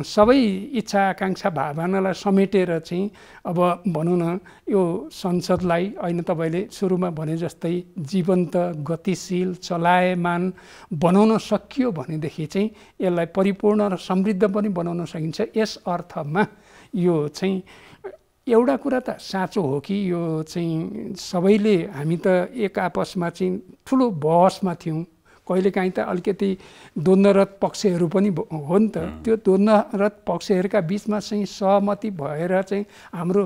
सबै इच्छा आकाङ्क्षा भावनालाई समेटेर चाहिँ अब भनौँ न यो संसदलाई अहिले तपाईँले सुरुमा भने जस्तै जीवन्त, गतिशील, चलायमान बनाउन सकियो भनेदेखि चाहिँ यसलाई परिपूर्ण र समृद्ध पनि बनाउन सकिन्छ। यस अर्थमा यो चाहिँ एउटा कुरा त साँचो हो कि यो चाहिँ सबैले हामी त एक आपसमा चाहिँ ठुलो बहसमा थियौँ। कहिलेकाहीँ त अलिकति द्वन्द्वरत पक्षहरू पनि हो नि त। त्यो द्वन्द्वरत पक्षहरूका बिचमा चाहिँ सहमति भएर चाहिँ हाम्रो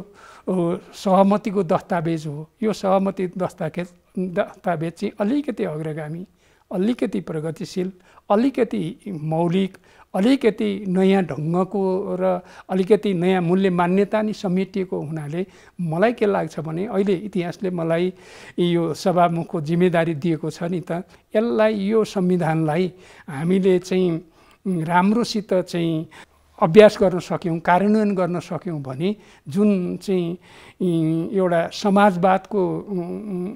सहमतिको दस्तावेज हो। यो सहमति दस्तावेज चाहिँ अलिकति अग्रगामी, अलिकति प्रगतिशील, अलिकति मौलिक, अलिकति नयाँ ढङ्गको र अलिकति नयाँ मूल्य मान्यता नि समेटिएको हुनाले मलाई के लाग्छ भने अहिले इतिहासले मलाई यो सभामुखको जिम्मेदारी दिएको छ नि त, यसलाई यो संविधानलाई हामीले चाहिँ राम्रोसित चाहिँ अभ्यास गर्न सक्यौँ, कार्यान्वयन गर्न सक्यौँ भने जुन चाहिँ एउटा समाजवादको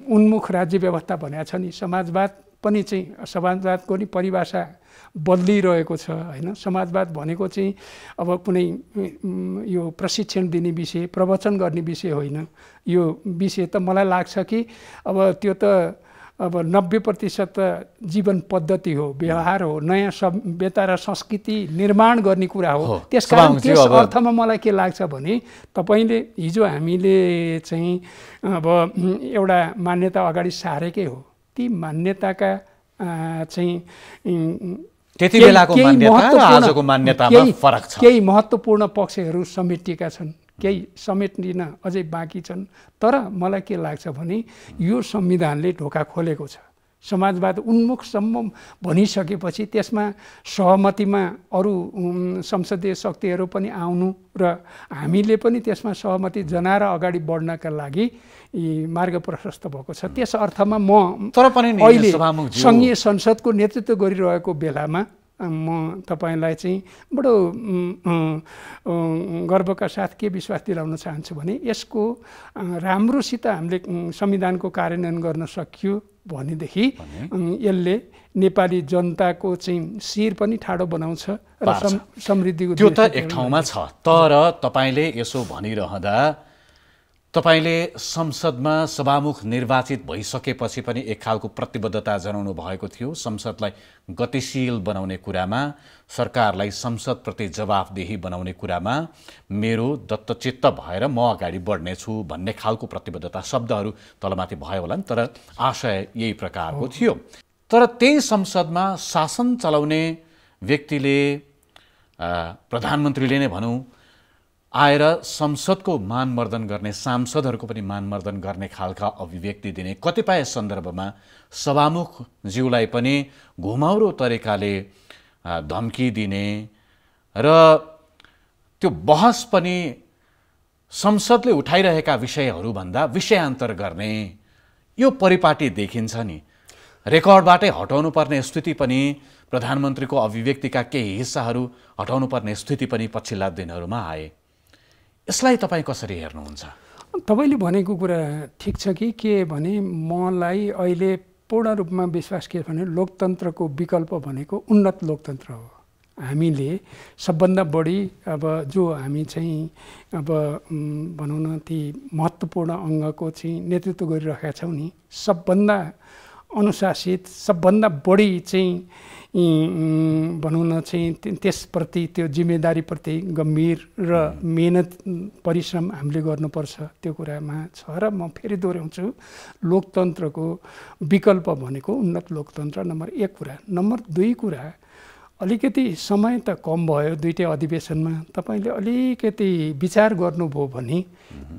उन्मुख राज्य व्यवस्था भनेको छ नि, समाजवाद पनि चाहिँ समाजवादको नि परिभाषा बदलिरहेको छ होइन। समाजवाद भनेको चाहिँ अब कुनै यो प्रशिक्षण दिने विषय, प्रवचन गर्ने विषय होइन। यो विषय त मलाई लाग्छ कि अब त्यो त अब 90% जीवन पद्धति हो, व्यवहार हो, नयाँ सभ्यता र संस्कृति निर्माण गर्ने कुरा हो। त्यसकारण त्यस अर्थमा मलाई के लाग्छ भने तपाईँले हिजो हामीले चाहिँ अब एउटा मान्यता अगाडि सारेकै हो। ती मान्यताका चाहिँ त्यति बेलाको मान्यता र आजको मान्यतामा फरक छ। केही महत्त्वपूर्ण पक्षहरू समेटिएका छन्, केही समेटिन अझै बाँकी छन्। तर मलाई के लाग्छ भने यो संविधानले ढोका खोलेको छ। समाजवाद उन्मुखसम्म भनिसकेपछि त्यसमा सहमतिमा अरू संसदीय शक्तिहरू पनि आउनु र हामीले पनि त्यसमा सहमति जनाएर अगाडि बढ्नका लागि मार्ग प्रशस्त भएको छ। त्यस अर्थमा म तर पनि अहिले सङ्घीय संसदको नेतृत्व गरिरहेको बेलामा म तपाईँलाई चाहिँ बडो गर्वका साथ के विश्वास दिलाउन चाहन्छु भने यसको राम्रोसित हामीले संविधानको कार्यान्वयन गर्न सकियो भनेदेखि यसले नेपाली जनताको चाहिँ शिर पनि ठाडो बनाउँछ र समृद्धिको त्यो त एक ठाउँमा छ। तर तपाईँले यसो भनिरहँदा तपाईँले संसदमा सभामुख निर्वाचित भइसकेपछि पनि एक खालको प्रतिबद्धता जनाउनु भएको थियो संसदलाई गतिशील बनाउने कुरामा, सरकारलाई संसदप्रति जवाफदेही बनाउने कुरामा मेरो दत्तचित्त भएर म अगाडि बढ्नेछु भन्ने खालको प्रतिबद्धता। शब्दहरू तलमाथि भयो होला नि, तर आशय यही प्रकारको थियो। तर त्यही संसदमा शासन चलाउने व्यक्तिले, प्रधानमन्त्रीले नै भनौँ, आएर संसदको मानमर्दन गर्ने, सांसदहरूको पनि मानमर्दन गर्ने खालका अभिव्यक्ति दिने, कतिपय सन्दर्भमा सभामुखज्यूलाई पनि घुमाउरो तरिकाले धम्की दिने र त्यो बहस पनि संसदले उठाइरहेका विषयहरूभन्दा विषयान्तर गर्ने यो परिपाटी देखिन्छ नि। रेकर्डबाटै हटाउनु पर्ने स्थिति पनि, प्रधानमन्त्रीको अभिव्यक्तिका केही हिस्साहरू हटाउनु पर्ने स्थिति पनि पछिल्ला दिनहरूमा आए। यसलाई तपाईँ कसरी हेर्नुहुन्छ? तपाईँले भनेको कुरा ठिक छ कि के भने मलाई अहिले पूर्ण रूपमा विश्वास के भने लोकतन्त्रको विकल्प भनेको उन्नत लोकतन्त्र हो। हामीले सबभन्दा बढी अब जो हामी चाहिँ अब भनौँ न ती महत्त्वपूर्ण अङ्गको चाहिँ नेतृत्व गरिरहेका छौँ नि, सबभन्दा अनुशासित, सबभन्दा बढी चाहिँ भनौँ न चाहिँ त्यसप्रति त्यो जिम्मेदारीप्रति गम्भीर र मेहनत परिश्रम हामीले गर्नुपर्छ, त्यो कुरामा छ। र म फेरि दोहोऱ्याउँछु, लोकतन्त्रको विकल्प भनेको उन्नत लोकतन्त्र नम्बर 1 कुरा। नम्बर 2 कुरा, अलिकति समय त कम भयो दुईटै अधिवेशनमा, तपाईँले अलिकति विचार गर्नुभयो भने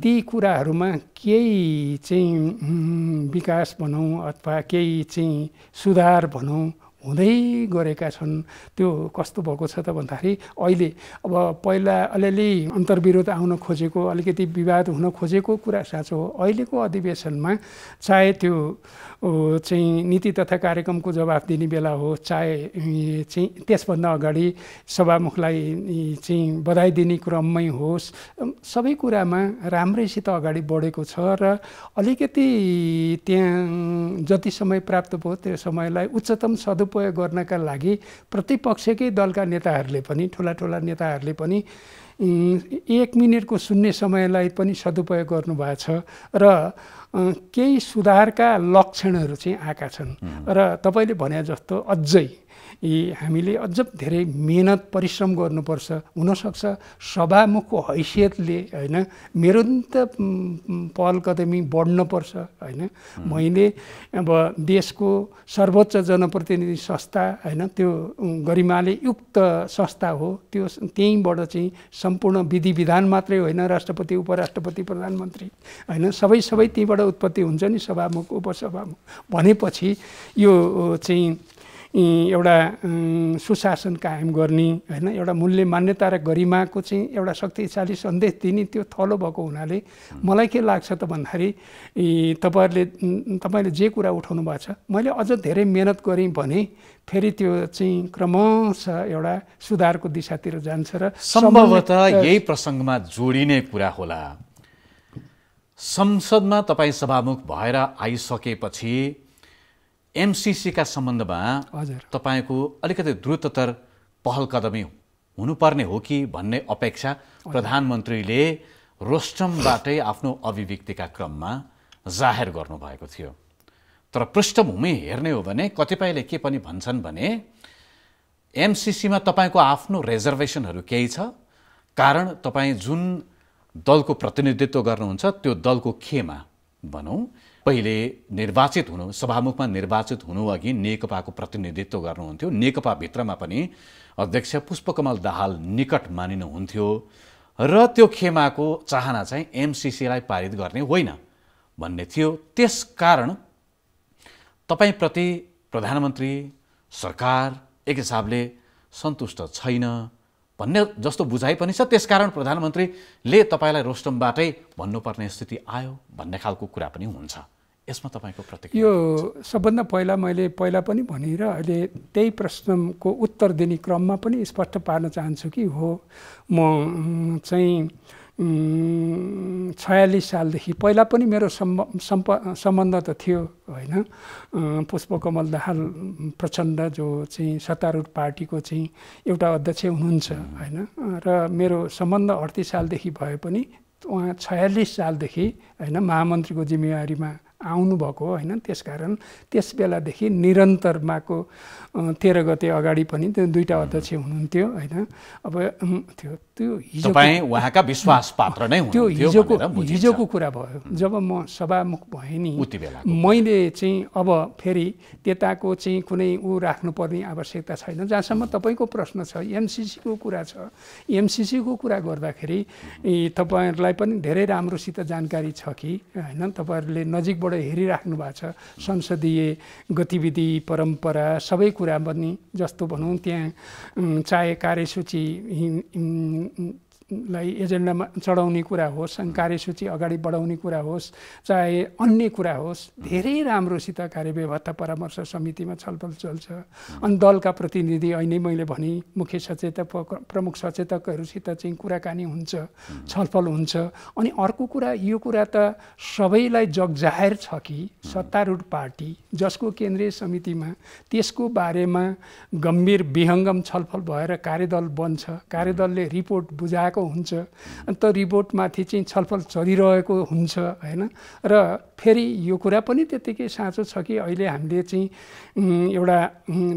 ती कुराहरूमा केही चाहिँ विकास भनौँ अथवा केही चाहिँ सुधार भनौँ हुँदै गरेका छन्। त्यो कस्तो भएको छ त भन्दाखेरि अहिले अब पहिला अलिअलि अन्तर्विरोध आउन खोजेको, अलिकति विवाद हुन खोजेको कुरा साँचो हो। अहिलेको अधिवेशनमा चाहे त्यो चाहिँ नीति तथा कार्यक्रमको जवाफ दिने बेला हो, चाहे चाहिँ त्यसभन्दा अगाडि सभामुखलाई चाहिँ बधाई दिने क्रममै होस्, सबै कुरामा राम्रैसित अगाडि बढेको छ। र अलिकति त्यहाँ जति समय प्राप्त भयो त्यो समयलाई उच्चतम सदुपयोग गर्नका लागि प्रतिपक्षकै दलका नेताहरूले पनि, ठुला ठुला नेताहरूले पनि 1 मिनटको सुन्ने समयलाई पनि सदुपयोग गर्नुभएको छ र केही सुधारका लक्षणहरू चाहिँ आएका छन्। र तपाईँले भने जस्तो अझै हामीले अझ धेरै मेहनत परिश्रम गर्नुपर्छ। हुनसक्छ सभामुखको हैसियतले होइन मेरो त पहल कदमी बढ्नुपर्छ होइन। मैले अब देशको सर्वोच्च जनप्रतिनिधि संस्था होइन, त्यो गरिमाले युक्त संस्था हो, त्यो त्यहीँबाट चाहिँ सम्पूर्ण विधि विधान मात्रै होइन, राष्ट्रपति, उपराष्ट्रपति, प्रधानमन्त्री होइन, सबै त्यहीँबाट उत्पत्ति हुन्छ नि, सभामुख, उपसभामुख भनेपछि यो चाहिँ एउटा सुशासन कायम गर्ने होइन, एउटा मूल्य मान्यता र गरिमाको चाहिँ एउटा शक्तिशाली सन्देश दिने त्यो थलो भएको हुनाले मलाई के लाग्छ त भन्दाखेरि तपाईँले जे कुरा उठाउनु भएको छ, मैले अझ धेरै मेहनत गरेँ भने फेरि त्यो चाहिँ क्रमशः एउटा सुधारको दिशातिर जान्छ। र सम्भवतः यही प्रसङ्गमा जोडिने कुरा होला। संसदमा तपाईँ सभामुख भएर आइसकेपछि एमसीसीका सम्बन्धमा तपाईँको अलिकति द्रुततर पहल कदमी हुनुपर्ने हो कि भन्ने अपेक्षा प्रधानमन्त्रीले रोस्टमबाटै आफ्नो अभिव्यक्तिका क्रममा जाहेर गर्नुभएको थियो। तर पृष्ठभूमि हेर्ने हो भने कतिपयले के पनि भन्छन् भने एमसीसीमा तपाईँको आफ्नो रिजर्भेसनहरू केही छ, कारण तपाईँ जुन दलको प्रतिनिधित्व गर्नुहुन्छ त्यो दलको खेमा भनौँ पहिले निर्वाचित हुनु, सभामुखमा निर्वाचित हुनु अघि नेकपाको प्रतिनिधित्व गर्नुहुन्थ्यो। नेकपाभित्रमा पनि अध्यक्ष पुष्पकमल दाहाल निकट मानिनुहुन्थ्यो र त्यो खेमाको चाहना चाहिँ एमसिसीलाई पारित गर्ने होइन भन्ने थियो। त्यसकारण तपाईप्रति प्रधानमन्त्री सरकार एक हिसाबले सन्तुष्ट छैन भन्ने जस्तो बुझाइ पनि छ। त्यसकारण प्रधानमन्त्रीले तपाईँलाई रोस्टमबाटै भन्नुपर्ने स्थिति आयो भन्ने खालको कुरा पनि हुन्छ। यसमा तपाईँको प्रतिक्रिया? यो सबभन्दा पहिला मैले पनि भने र अहिले त्यही प्रश्नको उत्तर दिने क्रममा पनि स्पष्ट पार्न चाहन्छु कि हो, म चाहिँ 46 सालदेखि पहिला पनि मेरो सम्बन्ध त थियो होइन। पुष्पकमल दाहाल प्रचण्ड जो चाहिँ सत्तारूढ पार्टीको चाहिँ एउटा अध्यक्ष हुनुहुन्छ होइन, र मेरो सम्बन्ध 38 सालदेखि भए पनि उहाँ 46 सालदेखि होइन महामन्त्रीको जिम्मेवारीमा आउनुभएको होइन। त्यसकारण त्यस बेलादेखि निरन्तरमाको 13 गते अगाडि पनि त्यो दुईटा अध्यक्ष हुनुहुन्थ्यो होइन। अब त्यो हिजो तपाईँ उहाँका विश्वास पात्र नै हुनुहुन्थ्यो, त्यो हिजोको कुरा भयो। जब म सभामुख भएँ नि, मैले चाहिँ अब फेरि त्यताको चाहिँ कुनै राख्नुपर्ने आवश्यकता छैन। जहाँसम्म तपाईँको प्रश्न छ एमसिसीको कुरा छ, एमसिसीको कुरा गर्दाखेरि तपाईँहरूलाई पनि धेरै राम्रोसित जानकारी छ कि होइन, तपाईँहरूले नजिकबाट हेरिराख्नु भएको छ। संसदीय गतिविधि परम्परा सबै कुरा पनि जस्तो भनौँ त्यहाँ चाहे कार्यसूची लाई एजेन्डामा चढाउने कुरा होस्, कार्यसूची अगाडि बढाउने कुरा होस्, चाहे अन्य कुरा होस्, धेरै राम्रोसित कार्यव्यवस्था परामर्श समितिमा छलफल चल्छ। अनि दलका प्रतिनिधि अहिले मैले भने मुख्य सचेतक प्रमुख सचेतकहरूसित चाहिँ कुराकानी हुन्छ, छलफल हुन्छ। अनि अर्को कुरा, यो कुरा त सबैलाई जगजाहेर छ कि सत्तारूढ पार्टी जसको केन्द्रीय समितिमा त्यसको बारेमा गम्भीर विहङ्गम छलफल भएर कार्यदल बन्छ, कार्यदलले रिपोर्ट बुझाएको हुन्छ, अन्त रिपोर्टमाथि चाहिँ छलफल चलिरहेको हुन्छ होइन। र फेरि यो कुरा पनि त्यत्तिकै साँचो छ कि अहिले हामीले चाहिँ एउटा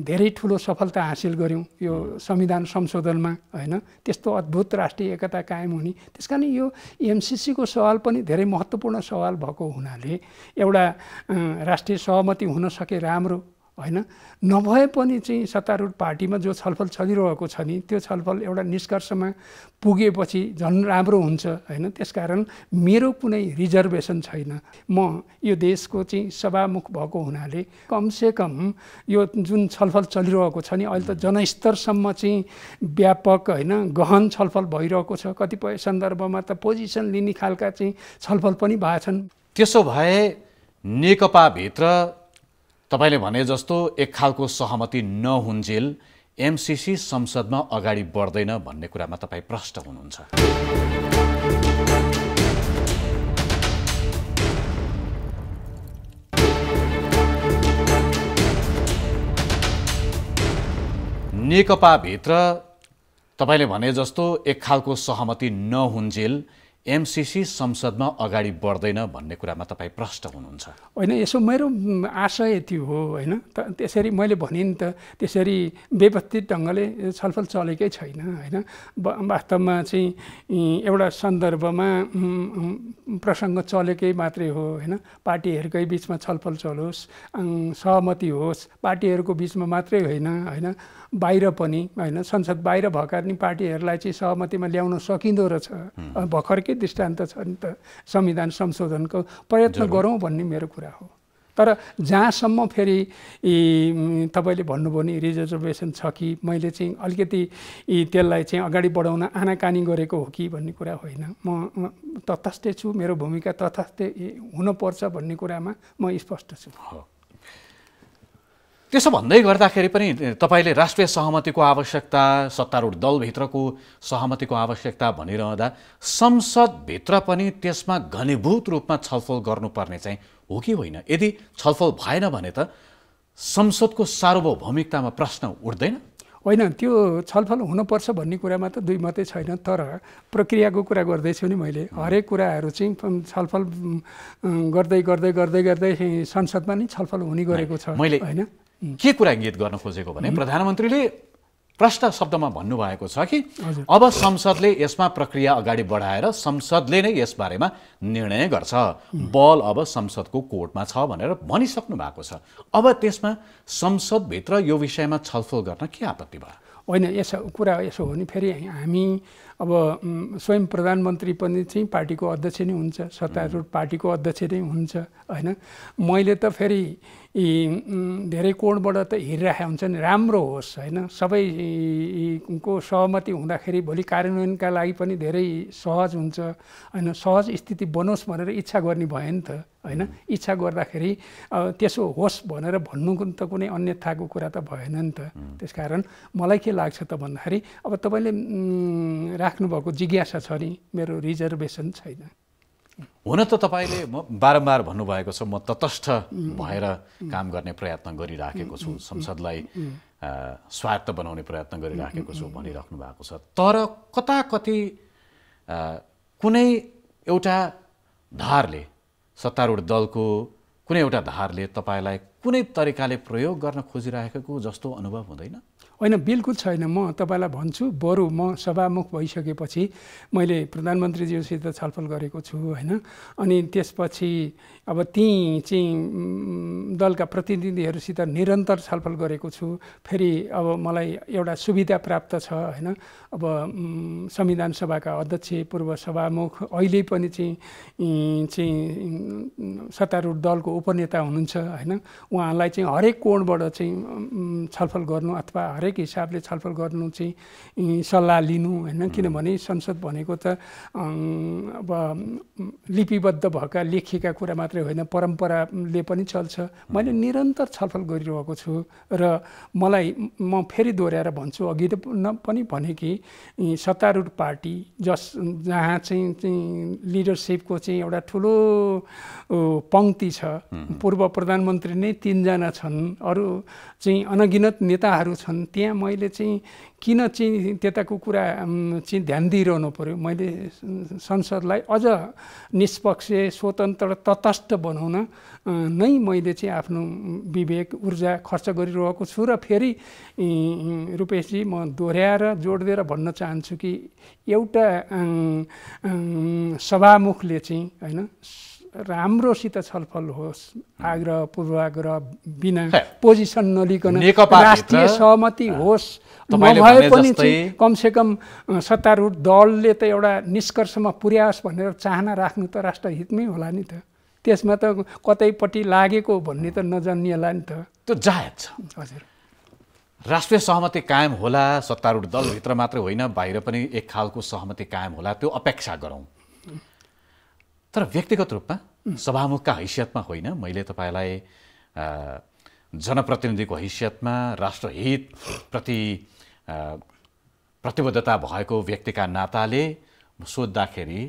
धेरै ठुलो सफलता हासिल गऱ्यौँ यो संविधान संशोधनमा होइन। त्यस्तो अद्भुत राष्ट्रिय एकता कायम हुने, त्यस कारण यो एमसिसीको सवाल पनि धेरै महत्त्वपूर्ण सवाल भएको हुनाले एउटा राष्ट्रिय सहमति हुन सके राम्रो होइन। नभए पनि चाहिँ सत्तारूढ पार्टीमा जो छलफल चलिरहेको छ नि, त्यो छलफल एउटा निष्कर्षमा पुगेपछि झन् राम्रो हुन्छ होइन। त्यसकारण मेरो कुनै रिजर्भेसन छैन। म यो देशको चाहिँ सभामुख भएको हुनाले कमसेकम यो जुन छलफल चलिरहेको छ नि, अहिले त जनस्तरसम्म चाहिँ व्यापक होइन गहन छलफल भइरहेको छ। कतिपय सन्दर्भमा त पोजिसन लिने खालका चाहिँ छलफल पनि भएछन्। त्यसो भए नेकपाभित्र तपाईले भने जस्तो एक खालको सहमति नहुन्जेल एमसिसी संसदमा अगाडि बढ्दैन भन्ने कुरामा तपाईँ प्रष्ट हुनुहुन्छ। नेकपाभित्र तपाईले भने जस्तो एक खालको सहमति नहुन्जेल एमसिसी संसदमा अगाडि बढ्दैन भन्ने कुरामा तपाईँ प्रष्ट हुनुहुन्छ। होइन, यसो मेरो आशय त्यो हो होइन। त्यसरी मैले भने नि त त्यसरी व्यवस्थित ढङ्गले छलफल चलेकै छैन होइन। वास्तवमा चाहिँ एउटा सन्दर्भमा प्रसङ्ग चलेकै मात्रै हो होइन। पार्टीहरूकै बिचमा छलफल चलोस्, सहमति होस्, पार्टीहरूको बिचमा मात्रै होइन होइन, बाहिर पनि होइन, संसद बाहिर भएका पनि पार्टीहरूलाई चाहिँ सहमतिमा ल्याउन सकिँदो रहेछ। भर्खरकै दृष्टान्त छ नि त संविधान संशोधनको, प्रयत्न गरौँ भन्ने मेरो कुरा हो। तर जहाँसम्म फेरि तपाईँले भन्नुभयो नि रिजर्भेसन छ कि मैले चाहिँ अलिकति त्यसलाई चाहिँ अगाडि बढाउन आनाकानी गरेको हो कि भन्ने कुरा होइन। म तटस्थ छु, मेरो भूमिका तटस्थ हुनुपर्छ भन्ने कुरामा म स्पष्ट छु। त्यसो भन्दै गर्दाखेरि पनि तपाईले राष्ट्रिय सहमतिको आवश्यकता, सत्तारूढ दलभित्रको सहमतिको आवश्यकता भनिरहँदा संसदभित्र पनि त्यसमा घनीभूत रूपमा छलफल गर्नुपर्ने चाहिँ हो कि होइन? यदि छलफल भएन भने त संसदको सार्वभौमिकतामा प्रश्न उठ्दैन? होइन, त्यो छलफल हुनुपर्छ भन्ने कुरामा त दुई मात्रै छैन। तर प्रक्रियाको कुरा गर्दैछु नि मैले, हरेक कुराहरू चाहिँ छलफल गर्दै गर्दै गर्दै गर्दै संसदमा नै छलफल हुने गरेको छ। मैले होइन के कुरा इङ्गित गर्न खोजेको भने प्रधानमन्त्रीले प्रष्ट शब्दमा भन्नुभएको छ कि अब संसदले यसमा प्रक्रिया अगाडि बढाएर संसदले नै यसबारेमा निर्णय गर्छ, बल अब संसदको कोर्टमा छ भनेर भनिसक्नु भएको छ। अब त्यसमा संसदभित्र यो विषयमा छलफल गर्न के आपत्ति भयो? होइन, कुरा यसो हो नि, फेरि हामी अब स्वयं प्रधानमन्त्री पनि चाहिँ पार्टीको अध्यक्ष नै हुन्छ, सत्तारूढ पार्टीको अध्यक्ष नै हुन्छ होइन। मैले त फेरि धेरै कोणबाट त हेरिरहेका हुन्छ नि, राम्रो होस् होइन, सबैको सहमति हुँदाखेरि भोलि कार्यान्वयनका लागि पनि धेरै सहज हुन्छ होइन, सहज स्थिति बनोस् भनेर इच्छा गर्ने भयो नि त होइन। इच्छा गर्दाखेरि त्यसो होस् भनेर भन्नुको त कुनै अन्यथाको कुरा त भएन नि त। त्यसकारण मलाई के लाग्छ त भन्दाखेरि अब तपाईँले राख्नुभएको जिज्ञासा छ नि, मेरो रिजर्भेसन छैन। हुन त तपाईँले बारम्बार भन्नुभएको छ म तटस्थ भएर काम गर्ने प्रयत्न गरिराखेको छु, संसदलाई स्वायत्त बनाउने प्रयत्न गरिराखेको छु भनिराख्नु भएको छ। तर कता कति कुनै एउटा धारले, सत्तारूढ दलको कुनै एउटा धारले तपाईँलाई कुनै तरिकाले प्रयोग गर्न खोजिराखेको जस्तो अनुभव हुँदैन? होइन, बिल्कुल छैन। म तपाईँलाई भन्छु, बरु म सभामुख भइसकेपछि मैले प्रधानमन्त्रीज्यूसित छलफल गरेको छु होइन। अनि त्यसपछि अब ती चाहिँ दलका प्रतिनिधिहरूसित निरन्तर छलफल गरेको छु। फेरि अब मलाई एउटा सुविधा प्राप्त छ होइन। अब संविधान सभाका अध्यक्ष, पूर्व सभामुख, अहिले पनि चाहिँ सत्तारूढ दलको उपनेता हुनुहुन्छ होइन। उहाँलाई चाहिँ हरेक कोणबाट चाहिँ छलफल गर्नु अथवा हरेक हिसाबले छलफल गर्नु चाहिँ सल्लाह लिनु होइन। किनभने संसद भनेको त अब लिपिबद्ध भएका लेखिएका कुरा मात्रै होइन, परम्पराले पनि चल्छ। मैले निरन्तर छलफल गरिरहेको छु र म फेरि दोहोऱ्याएर भन्छु, अघि पनि भने कि सत्तारूढ पार्टी जहाँ चाहिँ लिडरसिपको चाहिँ एउटा ठुलो पङ्क्ति छ, पूर्व प्रधानमन्त्री नै 3 जना छन्, अरू चाहिँ अनगिनत नेताहरू छन्, त्यहाँ मैले चाहिँ किन चाहिँ त्यताको कुरा चाहिँ ध्यान दिइरहनु पर्यो। मैले संसदलाई अझ निष्पक्ष, स्वतन्त्र, तटस्थ बनाउन नै मैले चाहिँ आफ्नो विवेक, ऊर्जा खर्च गरिरहेको छु। र फेरि रुपेशजी, म दोहोऱ्याएर जोड दिएर भन्न चाहन्छु कि एउटा सभामुखले चाहिँ होइन राम्रोसित छलफल होस्, आग्रह पूर्वाग्रह बिना, पोजिसन नलिकन राष्ट्रिय सहमति होस्, नभए पनि चाहिँ कमसेकम सत्तारूढ दलले त एउटा निष्कर्षमा पुर्याओस् भनेर चाहना राख्नु त राष्ट्रहितमै होला नि त। त्यसमा त कतैपट्टि लागेको भन्ने त नजन्मिएला नि त। त्यो जायज छ। हजुर, राष्ट्रिय सहमति कायम होला, सत्तारूढ दलभित्र मात्रै होइन बाहिर पनि एक खालको सहमति कायम होला, त्यो अपेक्षा गरौँ। तर व्यक्तिगत रूपमा सभामुखका हैसियतमा होइन, मैले तपाईँलाई जनप्रतिनिधिको हैसियतमा राष्ट्रहित प्रति प्रतिबद्धता भएको व्यक्तिका नाताले सोद्धाखेरि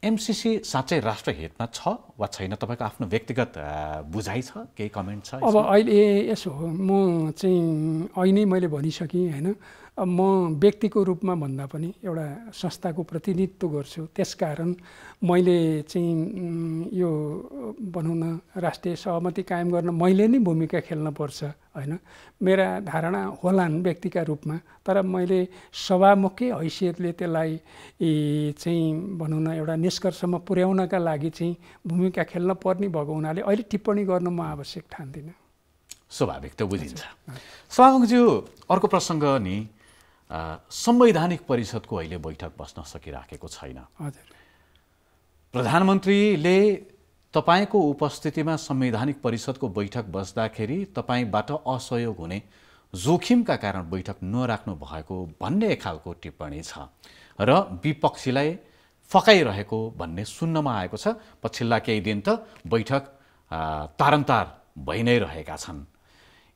एमसिसी साँच्चै राष्ट्रहितमा छ वा छैन? तपाईँको आफ्नो व्यक्तिगत बुझाइ छ, केही कमेन्ट छ? अब अहिले यसो हो, म चाहिँ अहिले मैले भनिसकेँ होइन। अब म व्यक्तिको रूपमा भन्दा पनि एउटा संस्थाको प्रतिनिधित्व गर्छु। त्यसकारण मैले चाहिँ यो भनौँ न राष्ट्रिय सहमति कायम गर्न मैले नै भूमिका खेल्नुपर्छ होइन। मेरा धारणा होलान् व्यक्तिका रूपमा, तर मैले सभामुखकै हैसियतले त्यसलाई चाहिँ भनौँ न एउटा निष्कर्षमा पुर्याउनका लागि चाहिँ भूमिका खेल्न पर्ने भएको हुनाले अहिले टिप्पणी गर्न म आवश्यक ठान्दिनँ। स्वाभाविक त बुझिन्छ। सभामुखज्यू, अर्को प्रसङ्ग नि संवैधानिक परिषदको अहिले बैठक बस्न सकिराखेको छैन। हजुर, प्रधानमन्त्रीले तपाईँको उपस्थितिमा संवैधानिक परिषदको बैठक बस्दाखेरि तपाईँबाट असहयोग हुने जोखिमका कारण बैठक नराख्नु भएको भन्ने खालको टिप्पणी छ र विपक्षीलाई फकाइरहेको भन्ने सुन्नमा आएको छ। पछिल्ला केही दिन त बैठक तारन्तार भइ नै रहेका छन्।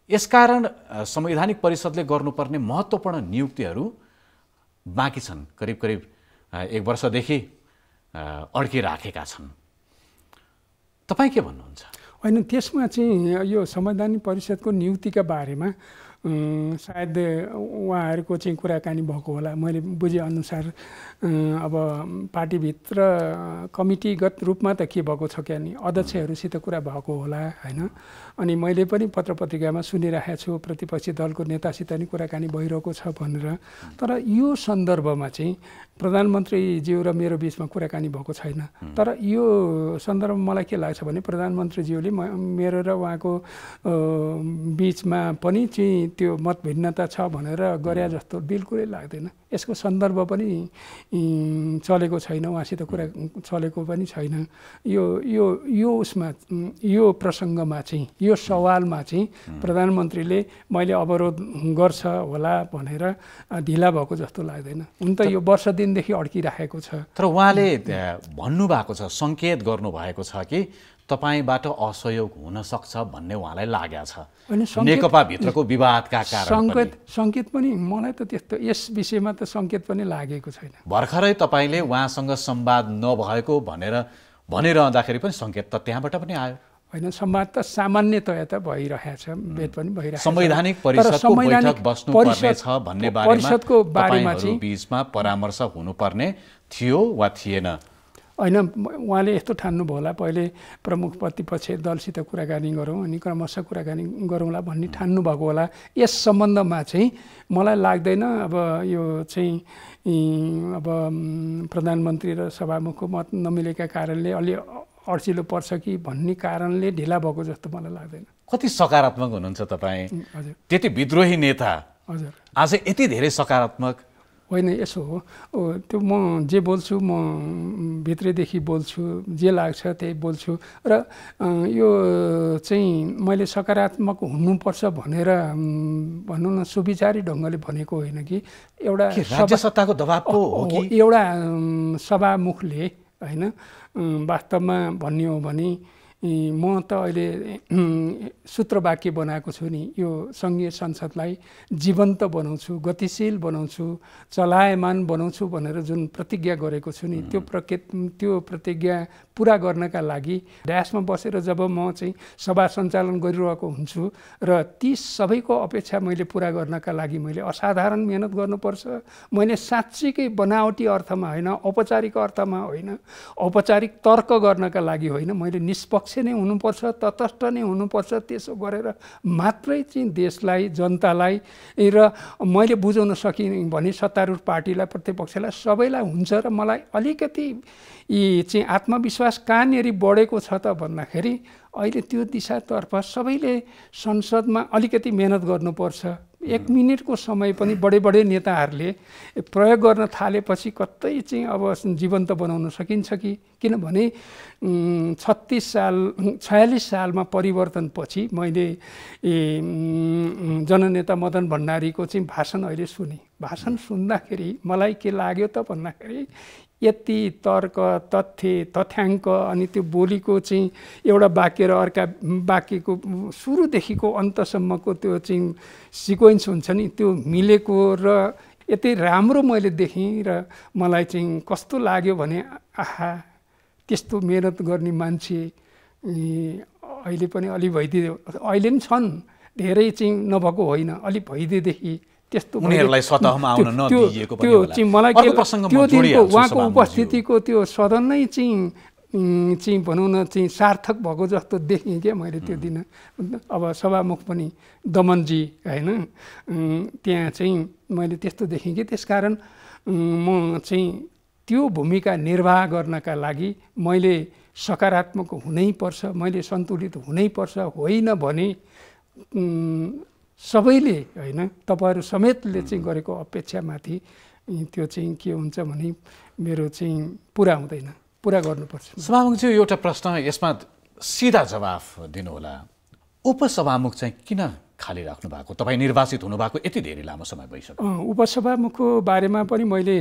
यसकारण संवैधानिक परिषदले गर्नुपर्ने महत्त्वपूर्ण नियुक्तिहरू बाँकी छन्, करिब करिब 1 वर्षदेखि अड्किराखेका छन्। तपाईँ के भन्नुहुन्छ? होइन, त्यसमा चाहिँ यो संवैधानिक परिषदको नियुक्तिका बारेमा सायद उहाँहरूको चाहिँ कुराकानी भएको होला। मैले बुझेअनुसार अब पार्टीभित्र कमिटीगत रूपमा त के भएको छ क्या नि अध्यक्षहरूसित कुरा भएको होला होइन। अनि मैले पनि पत्रपत्रिकामा सुनिरहेको छु प्रतिपक्षी दलको नेतासित नि कुराकानी भइरहेको छ भनेर। तर यो सन्दर्भमा चाहिँ प्रधानमन्त्रीज्यू र मेरो बिचमा कुराकानी भएको छैन। तर यो सन्दर्भमा मलाई के लाग्छ भने प्रधानमन्त्रीज्यूले मेरो र उहाँको बिचमा पनि चाहिँ त्यो मतभिन्नता छ भनेर गरे जस्तो बिल्कुलै लाग्दैन। यसको सन्दर्भ पनि चलेको छैन, उहाँसित कुरा चलेको पनि छैन। यो उसमा यो प्रसङ्गमा चाहिँ यो सवालमा चाहिँ प्रधानमन्त्रीले मैले अवरोध गर्छ होला भनेर ढिला भएको जस्तो लाग्दैन। हुन त यो वर्ष दिनदेखि अड्किराखेको छ। तर उहाँले भन्नुभएको छ, सङ्केत गर्नुभएको छ कि तपाईबाट असहयोग हुन सक्छ भन्ने उहाँलाई लागेको छ नेकपा भित्रको विवादका कारण। सङ्केत पनि मलाई त त्यस्तो यस विषयमा त सङ्केत पनि लागेको छैन। भर्खरै तपाईले उहाँसँग संवाद नभएको भनेर भनिरहँदाखेरि पनि सङ्केत त त्यहाँबाट पनि आयो होइन। संवाद त सामान्यतया त भइरहेको छ, भेट पनि भइरहेको छ। संवैधानिक परिषदको बैठक बस्नुपर्ने छ भन्ने बारेमा चाहिँ बीचमा परामर्श हुनुपर्ने थियो वा थिएन? होइन, उहाँले यस्तो ठान्नुभयो होला पहिले प्रमुख प्रतिपक्षी दलसित कुराकानी गरौँ अनि क्रमशः कुराकानी गरौँला भन्ने ठान्नुभएको होला। यस सम्बन्धमा चाहिँ मलाई लाग्दैन अब यो चाहिँ अब प्रधानमन्त्री र सभामुखको मत नमिलेका कारणले अलि अड्चिलो पर्छ कि भन्ने कारणले ढिला भएको जस्तो मलाई लाग्दैन। कति सकारात्मक हुनुहुन्छ तपाईँ? हजुर, त्यति विद्रोही नेता हजुर आज यति धेरै सकारात्मक होइन। यसो हो, त्यो म जे बोल्छु म भित्रैदेखि बोल्छु, जे लाग्छ त्यही बोल्छु। र यो चाहिँ मैले सकारात्मक हुनुपर्छ भनेर भनौँ न सुविचारी ढङ्गले भनेको होइन कि एउटा राज्य सत्ताको दबाब हो कि एउटा सभामुखले होइन वास्तवमा भन्ने हो भने म त अहिले सूत्रवाक्य बनाएको छु नि, यो सङ्घीय संसदलाई जीवन्त बनाउँछु, गतिशील बनाउँछु, चलायमान बनाउँछु भनेर जुन प्रतिज्ञा गरेको छु नि त्यो प्रतिज्ञा पुरा गर्नका लागि ड्यासमा बसेर जब म चाहिँ सभा सञ्चालन गरिरहेको हुन्छु र ती सबैको अपेक्षा मैले पुरा गर्नका लागि मैले असाधारण मेहनत गर्नुपर्छ। मैले साँच्चीकै बनावटी अर्थमा होइन, औपचारिक अर्थमा होइन, औपचारिक तर्क गर्नका लागि होइन, मैले निष्पक्ष नै हुनुपर्छ, तटस्थ नै हुनुपर्छ। त्यसो गरेर मात्रै चाहिँ देशलाई, जनतालाई र मैले बुझाउन सकिनँ भने सत्तारूढ पार्टीलाई, प्रतिपक्षलाई, सबैलाई हुन्छ। र मलाई अलिकति यी चाहिँ आत्मविश्वास कहाँनिर बढेको छ त भन्दाखेरि अहिले त्यो दिशातर्फ सबैले संसदमा अलिकति मेहनत गर्नुपर्छ। 1 मिनटको समय पनि बडे नेताहरूले प्रयोग गर्न थालेपछि कतै चाहिँ अब जीवन्त बनाउन सकिन्छ कि? किनभने 46 सालमा परिवर्तनपछि मैले जननेता मदन भण्डारीको चाहिँ भाषण अहिले सुने। भाषण सुन्दाखेरि मलाई के लाग्यो त भन्दाखेरि यति तर्क, तथ्य, तथ्याङ्क अनि त्यो बोलीको चाहिँ एउटा वाक्य र अर्का वाक्यको सुरुदेखिको अन्तसम्मको त्यो चाहिँ सिक्वेन्स हुन्छ नि, त्यो मिलेको र यति राम्रो मैले देखेँ। र मलाई चाहिँ कस्तो लाग्यो भने आहा, त्यस्तो मेहनत गर्ने मान्छे अहिले पनि अलि भइदियो, अहिले पनि छन्, धेरै चाहिँ नभएको होइन, अलि भइदिएदेखि त्यस्तो उनीहरूलाई सतहमा आउन नदिएको पनि होला। त्यो मलाई त्यो दिनको उहाँको उपस्थितिको त्यो सदन नै चाहिँ भनौँ न चाहिँ सार्थक भएको जस्तो देखेँ क्या मैले त्यो दिन। अब सभामुख पनि दमनजी होइन, त्यहाँ चाहिँ मैले त्यस्तो देखेँ कि त्यसकारण म चाहिँ त्यो भूमिका निर्वाह गर्नका लागि मैले सकारात्मक हुनैपर्छ, मैले सन्तुलित हुनैपर्छ। होइन भने सबैले होइन, तपाईँहरू समेतले चाहिँ गरेको अपेक्षामाथि त्यो चाहिँ के हुन्छ भने मेरो चाहिँ पुरा हुँदैन, पुरा गर्नुपर्छ। सभामुखज्यू, एउटा प्रश्न यसमा सिधा जवाफ दिनुहोला। उपसभामुख चाहिँ किन खाली राख्नु भएको? तपाईँ निर्वाचित हुनुभएको यति धेरै लामो समय भइसक्यो। उपसभामुखको बारेमा पनि मैले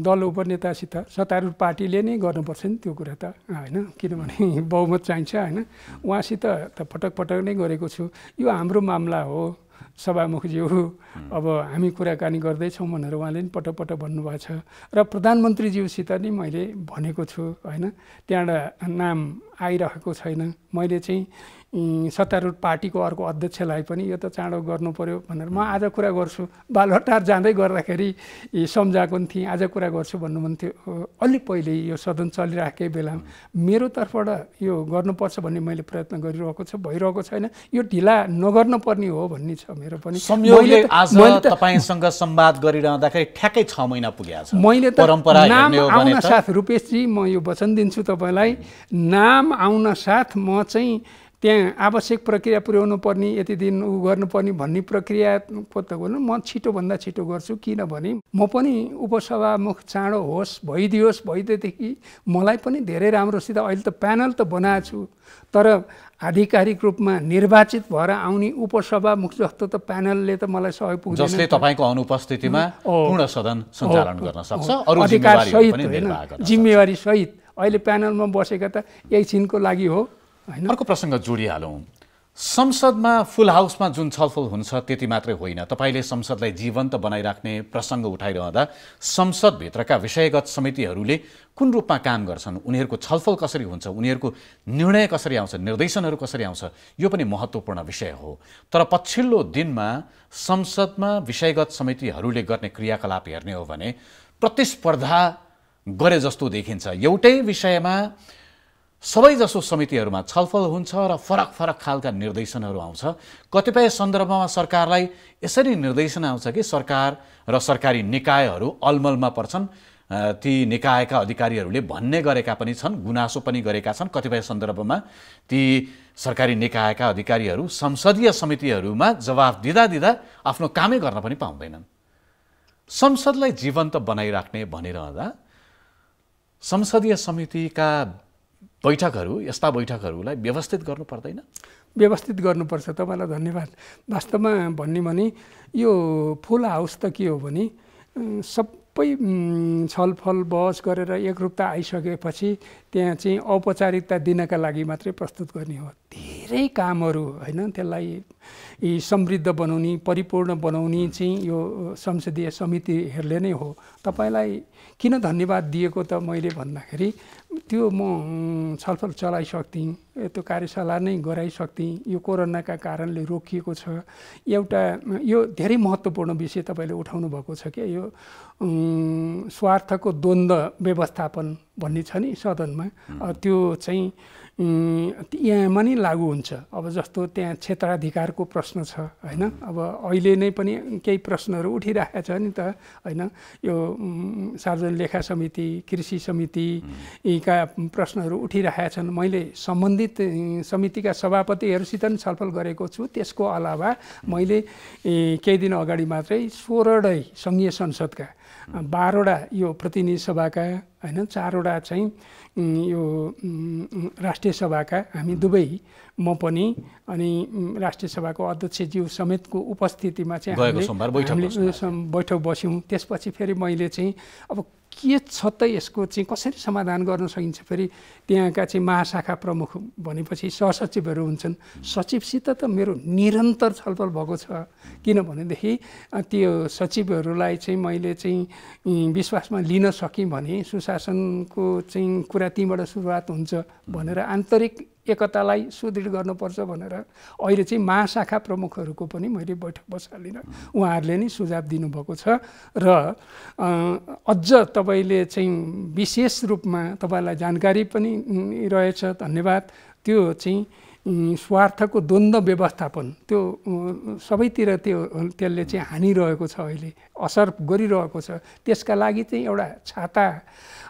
दल उपनेतासित सत्तारूढ पार्टीले नै गर्नुपर्छ नि त्यो कुरा त होइन, किनभने बहुमत चाहिन्छ होइन। उहाँसित त पटक नै गरेको छु। यो हाम्रो मामला हो सभामुखज्यू, अब हामी कुराकानी गर्दैछौँ भनेर उहाँले पनि पटक भन्नुभएको छ। र प्रधानमन्त्रीज्यूसित नि मैले भनेको छु होइन, त्यहाँबाट नाम आइरहेको छैन। मैले चाहिँ सत्तारूढ पार्टीको अर्को अध्यक्षलाई पनि यो त चाँडो गर्नु पर्यो भनेर म आज कुरा गर्छु, बालहटार जाँदै गर्दाखेरि सम्झाएको थिएँ, आज कुरा गर्छु भन्नुहुन्थ्यो। अलि पहिले यो सदन चलिराखेकै बेलामा मेरो तर्फबाट यो गर्नुपर्छ भन्ने मैले प्रयत्न गरिरहेको छ, भइरहेको छैन। यो ढिला नगर्नु पर्ने हो भन्ने छ मेरो पनि। संयोगले आज तपाईसँग संवाद गरिरहँदाखेरि ठ्याक्कै 6 महिना पुगेको छ। मैले त परम्परा हेर्ने हो भने आउन साथ रुपेशजी, म यो वचन दिन्छु तपाईँलाई, नाम आउन साथ म चाहिँ त्यहाँ आवश्यक प्रक्रिया पुर्याउनु पर्ने, यति दिन उ गर्नुपर्ने भन्ने प्रक्रियाको त गर्नु म छिटोभन्दा छिटो गर्छु। किनभने म पनि उपसभामुख चाँडो होस्, भइदियोस्, भइदिएदेखि मलाई पनि धेरै राम्रोसित अहिले त प्यानल त बनाएको छु, तर आधिकारिक रूपमा निर्वाचित भएर आउने उपसभामुख जस्तो त प्यानलले त मलाई सहयोग पुग्दैन, जसले तपाईँको अनुपस्थितिमा पूर्ण सदन सञ्चालन गर्न सक्छ, अरू अधिकार सहित पनि निर्वाह गर्न सक्छ। जिम्मेवारी सहित अहिले प्यानलमा बसेका त एकछिनको लागि हो। अर्को प्रसङ्ग जोडिहालौँ। संसदमा फुल हाउसमा जुन छलफल हुन्छ त्यति मात्रै होइन, तपाईँले संसदलाई जीवन्त बनाइराख्ने प्रसङ्ग उठाइरहँदा संसदभित्रका विषयगत समितिहरूले कुन रूपमा काम गर्छन्, उनीहरूको छलफल कसरी हुन्छ, उनीहरूको निर्णय कसरी आउँछ, निर्देशनहरू कसरी आउँछ, यो पनि महत्त्वपूर्ण विषय हो। तर पछिल्लो दिनमा संसदमा विषयगत समितिहरूले गर्ने क्रियाकलाप हेर्ने हो भने प्रतिस्पर्धा गरे जस्तो देखिन्छ। एउटै विषयमा सबैजसो समितिहरूमा छलफल हुन्छ र फरक फरक खालका निर्देशनहरू आउँछ। कतिपय सन्दर्भमा सरकारलाई यसरी निर्देशन आउँछ कि सरकार र सरकारी निकायहरू अलमलमा पर्छन्। ती निकायका अधिकारीहरूले भन्ने गरेका पनि छन्, गुनासो पनि गरेका छन्। कतिपय सन्दर्भमा ती सरकारी निकायका अधिकारीहरू संसदीय समितिहरूमा जवाफ दिँदा आफ्नो कामै गर्न पनि पाउँदैनन्। संसदलाई जीवन्त बनाइराख्ने भनिरहँदा संसदीय समितिका बैठकहरू, यस्ता बैठकहरूलाई व्यवस्थित गर्नु पर्दैन? व्यवस्थित गर्नुपर्छ। तपाईँलाई धन्यवाद। वास्तवमा भन्ने भने यो फुल हाउस त के हो भने सबै छलफल बहस गरेर एकरूपता आइसकेपछि त्यहाँ चाहिँ औपचारिकता दिनका लागि मात्रै प्रस्तुत गर्ने हो। धेरै कामहरू होइन, त्यसलाई समृद्ध बनाउने, परिपूर्ण बनाउने चाहिँ यो संसदीय समितिहरूले नै हो। तपाईँलाई किन धन्यवाद दिएको त मैले भन्दाखेरि त्यो म छलफल चलाइसक्थेँ, त्यो कार्यशाला नै गराइसक्थेँ। यो कोरोनाका कारणले रोकिएको छ। एउटा यो धेरै महत्त्वपूर्ण विषय तपाईँले उठाउनु भएको छ कि यो स्वार्थको द्वन्द्व व्यवस्थापन भन्ने छ नि सदनमा, त्यो चाहिँ यहाँमा नै लागू हुन्छ। अब जस्तो त्यहाँ क्षेत्राधिकारको प्रश्न छ होइन, अब अहिले नै पनि केही प्रश्नहरू उठिरहेको छ नि त होइन। यो सार्वजनिक लेखा समिति, कृषि समिति यीका प्रश्नहरू उठिरहेका छन्। मैले सम्बन्धित समितिका सभापतिहरूसित पनि छलफल गरेको छु। त्यसको अलावा मैले केही दिन अगाडि मात्रै 16वटै सङ्घीय संसदका 12वटा यो प्रतिनिधि सभाका होइन, 4वटा चाहिँ यो राष्ट्रिय सभाका हामी दुवै, म पनि अनि राष्ट्रिय सभाको अध्यक्षज्यू समेतको उपस्थितिमा चाहिँ हामीले बैठक बस्यौँ। त्यसपछि फेरि मैले चाहिँ अब के छ त यसको चाहिँ कसरी समाधान गर्न सकिन्छ, फेरि त्यहाँका चाहिँ महाशाखा प्रमुख भनेपछि सहसचिवहरू हुन्छन्, सचिवसित त मेरो निरन्तर छलफल भएको छ। किनभनेदेखि त्यो सचिवहरूलाई चाहिँ मैले चाहिँ विश्वासमा लिन सकेँ भने सुशासनको चाहिँ कुरा तीबाट सुरुवात हुन्छ भनेर आन्तरिक एकतालाई सुदृढ गर्नुपर्छ भनेर अहिले चाहिँ महाशाखा प्रमुखहरूको पनि मैले बैठक बसालिन उहाँहरूले नै सुझाव दिनुभएको छ। र अझ तपाईँले चाहिँ विशेष रूपमा तपाईँलाई जानकारी पनि रहेछ, धन्यवाद। त्यो चाहिँ स्वार्थको द्वन्द्व व्यवस्थापन त्यो सबैतिर त्यसले चाहिँ हानिरहेको छ, अहिले असर गरिरहेको छ। त्यसका लागि चाहिँ एउटा छाता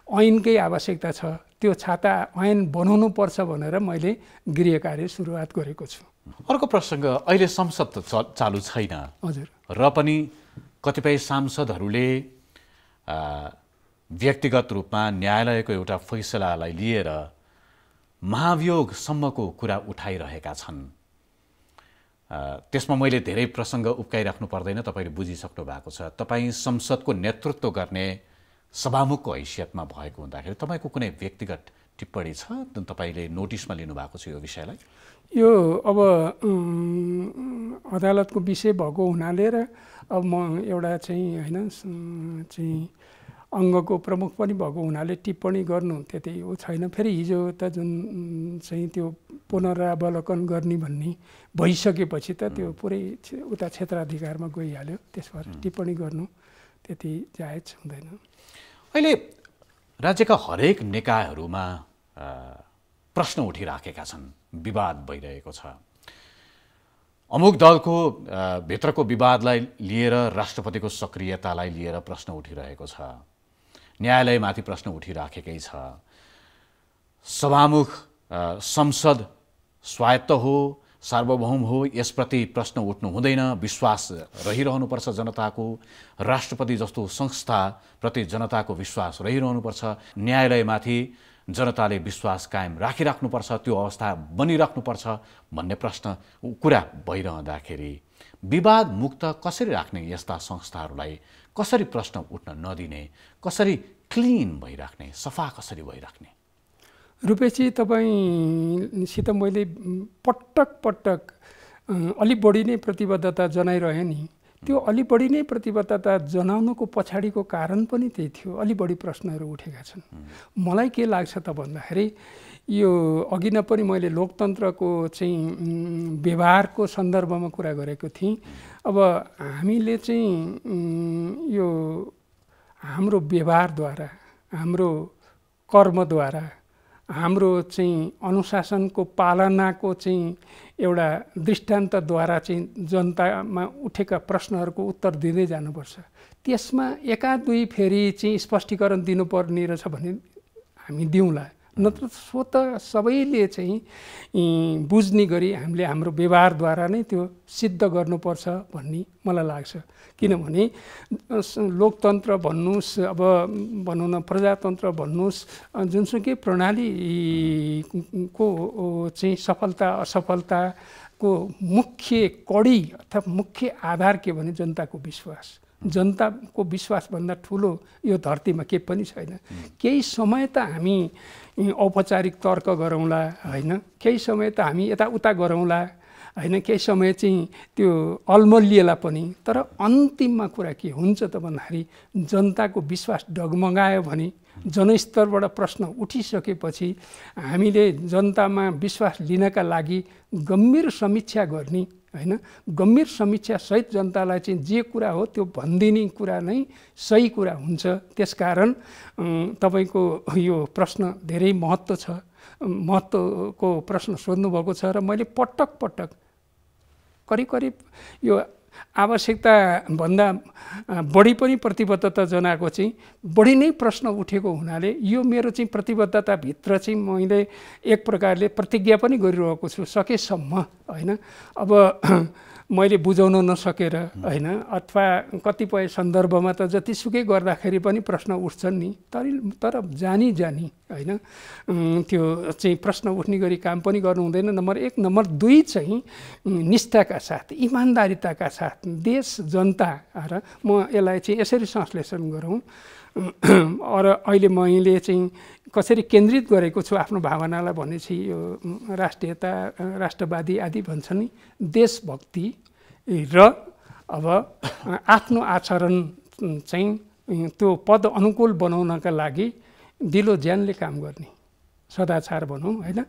ऐनकै आवश्यकता छ। त्यो छाता ऐन बनाउनु पर्छ भनेर मैले गृह कार्य सुरुवात गरेको छु। अर्को प्रसङ्ग, अहिले संसद चालु छैन। हजुर। र पनि कतिपय सांसदहरूले व्यक्तिगत रूपमा न्यायालयको एउटा फैसलालाई लिएर महाभियोगसम्मको कुरा उठाइरहेका छन्। त्यसमा मैले धेरै प्रसङ्ग उब्काइराख्नु पर्दैन, तपाईँले बुझिसक्नु भएको छ। तपाईँ संसदको नेतृत्व गर्ने सभामुखको हैसियतमा भएको हुँदाखेरि तपाईँको कुनै व्यक्तिगत टिप्पणी छ तपाईँले नोटिसमा लिनुभएको छ यो विषयलाई? यो अब अदालतको विषय भएको हुनाले र अब म एउटा चाहिँ होइन चाहिँ अङ्गको प्रमुख पनि भएको हुनाले टिप्पणी गर्नु त्यति ऊ छैन। फेरि हिजो त जुन चाहिँ त्यो पुनरावलोकन गर्ने भन्ने भइसकेपछि त त्यो पुरै उता क्षेत्राधिकारमा गइहाल्यो, त्यसबाट टिप्पणी गर्नु त्यति जायज हुँदैन। अहिले राज्यका हरेक निकायहरूमा प्रश्न उठिराखेका छन्, विवाद भइरहेको छ। अमुक दलको भित्रको विवादलाई लिएर राष्ट्रपतिको सक्रियतालाई लिएर प्रश्न उठिरहेको छ, न्यायालयमाथि प्रश्न उठिराखेकै छ। सभामुख संसद स्वायत्त हो, सार्वभौम हो, यसप्रति प्रश्न उठ्नु हुँदैन, विश्वास रहिरहनुपर्छ जनताको। राष्ट्रपति जस्तो संस्थाप्रति जनताको विश्वास रहिरहनुपर्छ। न्यायालयमाथि जनताले विश्वास कायम राखिराख्नुपर्छ, त्यो अवस्था बनिराख्नुपर्छ भन्ने प्रश्न कुरा भइरहँदाखेरि विवाद मुक्त कसरी राख्ने, यस्ता संस्थाहरूलाई कसरी प्रश्न उठ्न नदिने, कसरी क्लिन भइराख्ने, सफा कसरी भइराख्ने? रुपेशजी, तपाईँसित मैले पटक पटक अलि बढी नै प्रतिबद्धता जनाइरहे नि। त्यो अलि बढी नै प्रतिबद्धता जनाउनुको पछाडिको कारण पनि त्यही थियो, अलि बढी प्रश्नहरू उठेका छन्। मलाई के लाग्छ त भन्दाखेरि यो अघि नै पनि मैले लोकतन्त्रको चाहिँ व्यवहारको सन्दर्भमा कुरा गरेको थिएँ। अब हामीले चाहिँ यो हाम्रो व्यवहारद्वारा, हाम्रो कर्मद्वारा, हाम्रो चाहिँ अनुशासनको पालनाको चाहिँ एउटा दृष्टान्तद्वारा चाहिँ जनतामा उठेका प्रश्नहरूको उत्तर दिँदै जानुपर्छ। त्यसमा एका दुई फेरि चाहिँ स्पष्टीकरण दिनुपर्ने रहेछ भने हामी दिउँला, नत्र स्वतः सबैले चाहिँ बुझ्ने गरी हामीले हाम्रो व्यवहारद्वारा नै त्यो सिद्ध गर्नुपर्छ भन्ने मलाई लाग्छ। किनभने लोकतन्त्र भन्नुहोस्, अब भनौँ न प्रजातन्त्र भन्नुहोस्, जुनसुकै प्रणालीको चाहिँ सफलता असफलताको मुख्य कडी अथवा मुख्य आधार के भने जनताको विश्वास। जनताको विश्वासभन्दा ठुलो यो धरतीमा केही पनि छैन। केही समय त हामी औपचारिक तर्क गरौँला होइन, केही समय त हामी यताउता गरौँला होइन, केही समय चाहिँ त्यो अल्मलिएला पनि, तर अन्तिममा कुरा के हुन्छ त भन्दाखेरि जनताको विश्वास डगमगायो भने, जनस्तरबाट प्रश्न उठिसकेपछि हामीले जनतामा विश्वास लिनका लागि गम्भीर समीक्षा गर्ने होइन, गम्भीर समीक्षा सहित जनतालाई चाहिँ जे कुरा हो त्यो भनिदिने कुरा नै सही कुरा हुन्छ। त्यसकारण तपाईँको यो प्रश्न धेरै महत्त्व छ, महत्त्वको प्रश्न सोध्नुभएको छ र मैले पटक पटक करिब यो आवश्यकताभन्दा बढी पनि प्रतिबद्धता जनाएको चाहिँ बढी नै प्रश्न उठेको हुनाले यो मेरो चाहिँ प्रतिबद्धताभित्र चाहिँ मैले एक प्रकारले प्रतिज्ञा पनि गरिरहेको छु सकेसम्म होइन। अब मैले बुझाउन नसकेर होइन, अथवा कतिपय सन्दर्भमा त जतिसुकै गर्दाखेरि पनि प्रश्न उठ्छन् नि, तर जानी होइन त्यो चाहिँ प्रश्न उठ्ने गरी काम पनि गर्नु हुँदैन, नम्बर एक। नम्बर दुई चाहिँ निष्ठाका साथ, इमान्दारिताका साथ देश जनता, र म यसलाई चाहिँ यसरी संश्लेषण गरौँ र अहिले मैले चाहिँ कसरी केन्द्रित गरेको छु आफ्नो भावनालाई भनेपछि यो राष्ट्रियता, राष्ट्रवादी आदि भन्छ नि, देशभक्ति र अब आफ्नो आचरण चाहिँ त्यो पद अनुकूल बनाउनका लागि दिलो ज्यानले काम गर्ने, सदाचार भनौँ होइन,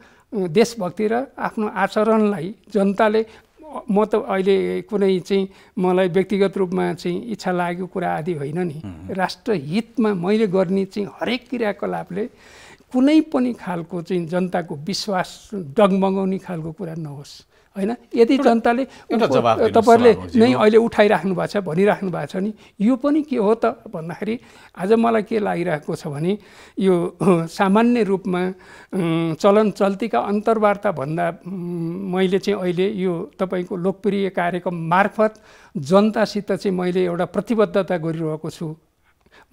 देशभक्ति र आफ्नो आचरणलाई जनताले, म त अहिले कुनै चाहिँ मलाई व्यक्तिगत रूपमा चाहिँ इच्छा लागेको कुरा आदि होइन नि, राष्ट्रहितमा मैले गर्ने चाहिँ हरेक क्रियाकलापले कुनै पनि खालको चाहिँ जनताको विश्वास डगमगाउने खालको कुरा नहोस् होइन। यदि जनताले तपाईँहरूले नै अहिले उठाइराख्नु भएको छ, भनिराख्नु भएको छ नि, यो पनि के हो त भन्दाखेरि आज मलाई के लागिरहेको छ भने यो सामान्य रूपमा चलन चल्तीका अन्तर्वार्ता भन्दा मैले चाहिँ अहिले यो तपाईँको लोकप्रिय कार्यक्रम मार्फत जनतासित चाहिँ मैले एउटा प्रतिबद्धता गरिरहेको छु।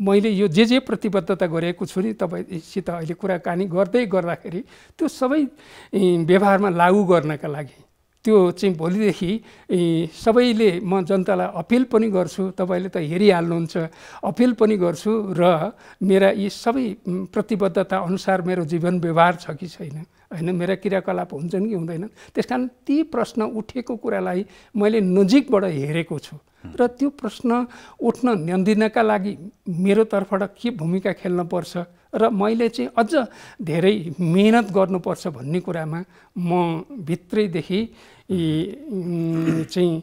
मैले यो जे प्रतिबद्धता गरेको छु नि तपाईँसित अहिले कुराकानी गर्दाखेरि त्यो सबै व्यवहारमा लागू गर्नका लागि, त्यो चाहिँ भोलिदेखि सबैले म जनतालाई अपिल पनि गर्छु, तपाईँले त हेरिहाल्नुहुन्छ, अपिल पनि गर्छु र मेरा यी सबै प्रतिबद्धता अनुसार मेरो जीवन व्यवहार छ कि छैन होइन, मेरा क्रियाकलाप हुन्छन् कि हुँदैनन्। त्यस कारण ती प्रश्न उठेको कुरालाई मैले नजिकबाट हेरेको छु र त्यो प्रश्न उठ्न नदिनका लागि मेरो तर्फबाट के भूमिका खेल्न पर्छ र मैले चाहिँ अझ धेरै मेहनत गर्नुपर्छ भन्ने कुरामा म भित्रैदेखि चाहिँ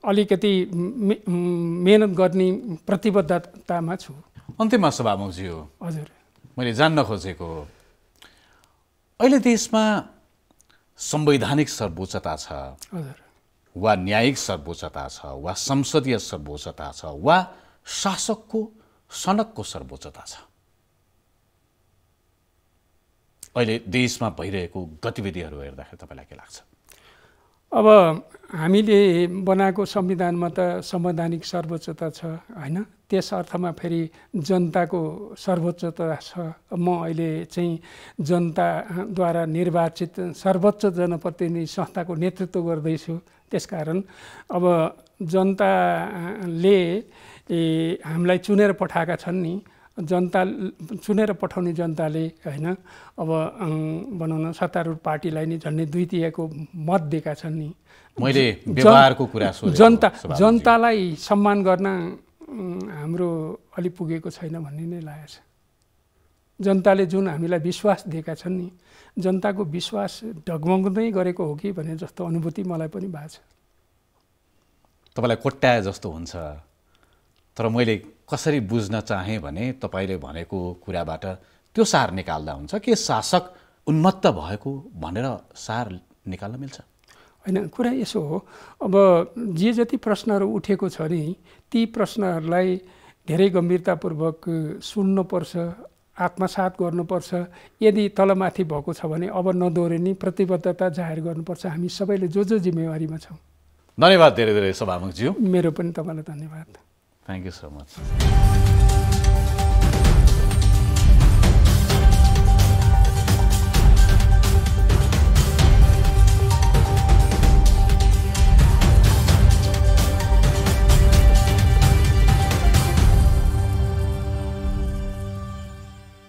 अलिकति मेहनत गर्ने प्रतिबद्धतामा छु। अन्त्यमा सभामुखज्यू, हजुर, मैले जान्न खोजेको अहिले देशमा संवैधानिक सर्वोच्चता छ, हजुर, वा न्यायिक सर्वोच्चता छ, वा संसदीय सर्वोच्चता छ, वा शासकको सनकको सर्वोच्चता छ? अहिले देशमा भइरहेको गतिविधिहरू हेर्दाखेरि तपाईँलाई के लाग्छ? अब हामीले बनाएको संविधानमा त संवैधानिक सर्वोच्चता छ होइन, त्यस अर्थमा फेरि जनताको सर्वोच्चता छ। म अहिले चाहिँ जनताद्वारा निर्वाचित सर्वोच्च जनप्रतिनिधि संस्थाको नेतृत्व गर्दैछु। त्यसकारण अब जनताले हामीलाई चुनेर पठाएका छन् नि, जनता चुनेर पठाउने जनताले होइन, अब भनौँ न सत्तारूढ पार्टीलाई नि झन्डै 2/3 मत दिएका छन् नि। मैले व्यवहारको कुरा सोधेको, जनतालाई सम्मान गर्न हाम्रो अलि पुगेको छैन भन्ने नै लागेको छ। जनताले जुन हामीलाई विश्वास दिएका छन् नि, जनताको विश्वास ढगमग्दै गरेको हो कि भन्ने जस्तो अनुभूति मलाई पनि भएको छ। तपाईँलाई कोट्याए जस्तो हुन्छ, तर मैले कसरी बुझ्न चाहेँ भने तपाईँले भनेको कुराबाट त्यो सार निकाल्दा हुन्छ कि शासक उन्मत्त भएको भनेर सार निकाल्न मिल्छ? होइन, कुरा यसो हो, अब जे जति प्रश्नहरू उठेको छ नि, ती प्रश्नहरूलाई धेरै गम्भीरतापूर्वक सुन्नुपर्छ, आत्मसात गर्नुपर्छ। यदि तलमाथि भएको छ भने अब नदोहोरिने प्रतिबद्धता जाहेर गर्नुपर्छ। हामी सबैले जो जिम्मेवारीमा छौँ। धन्यवाद धेरै धेरै सभामुखज्यू। मेरो पनि तपाईँलाई धन्यवाद। Thank you so much.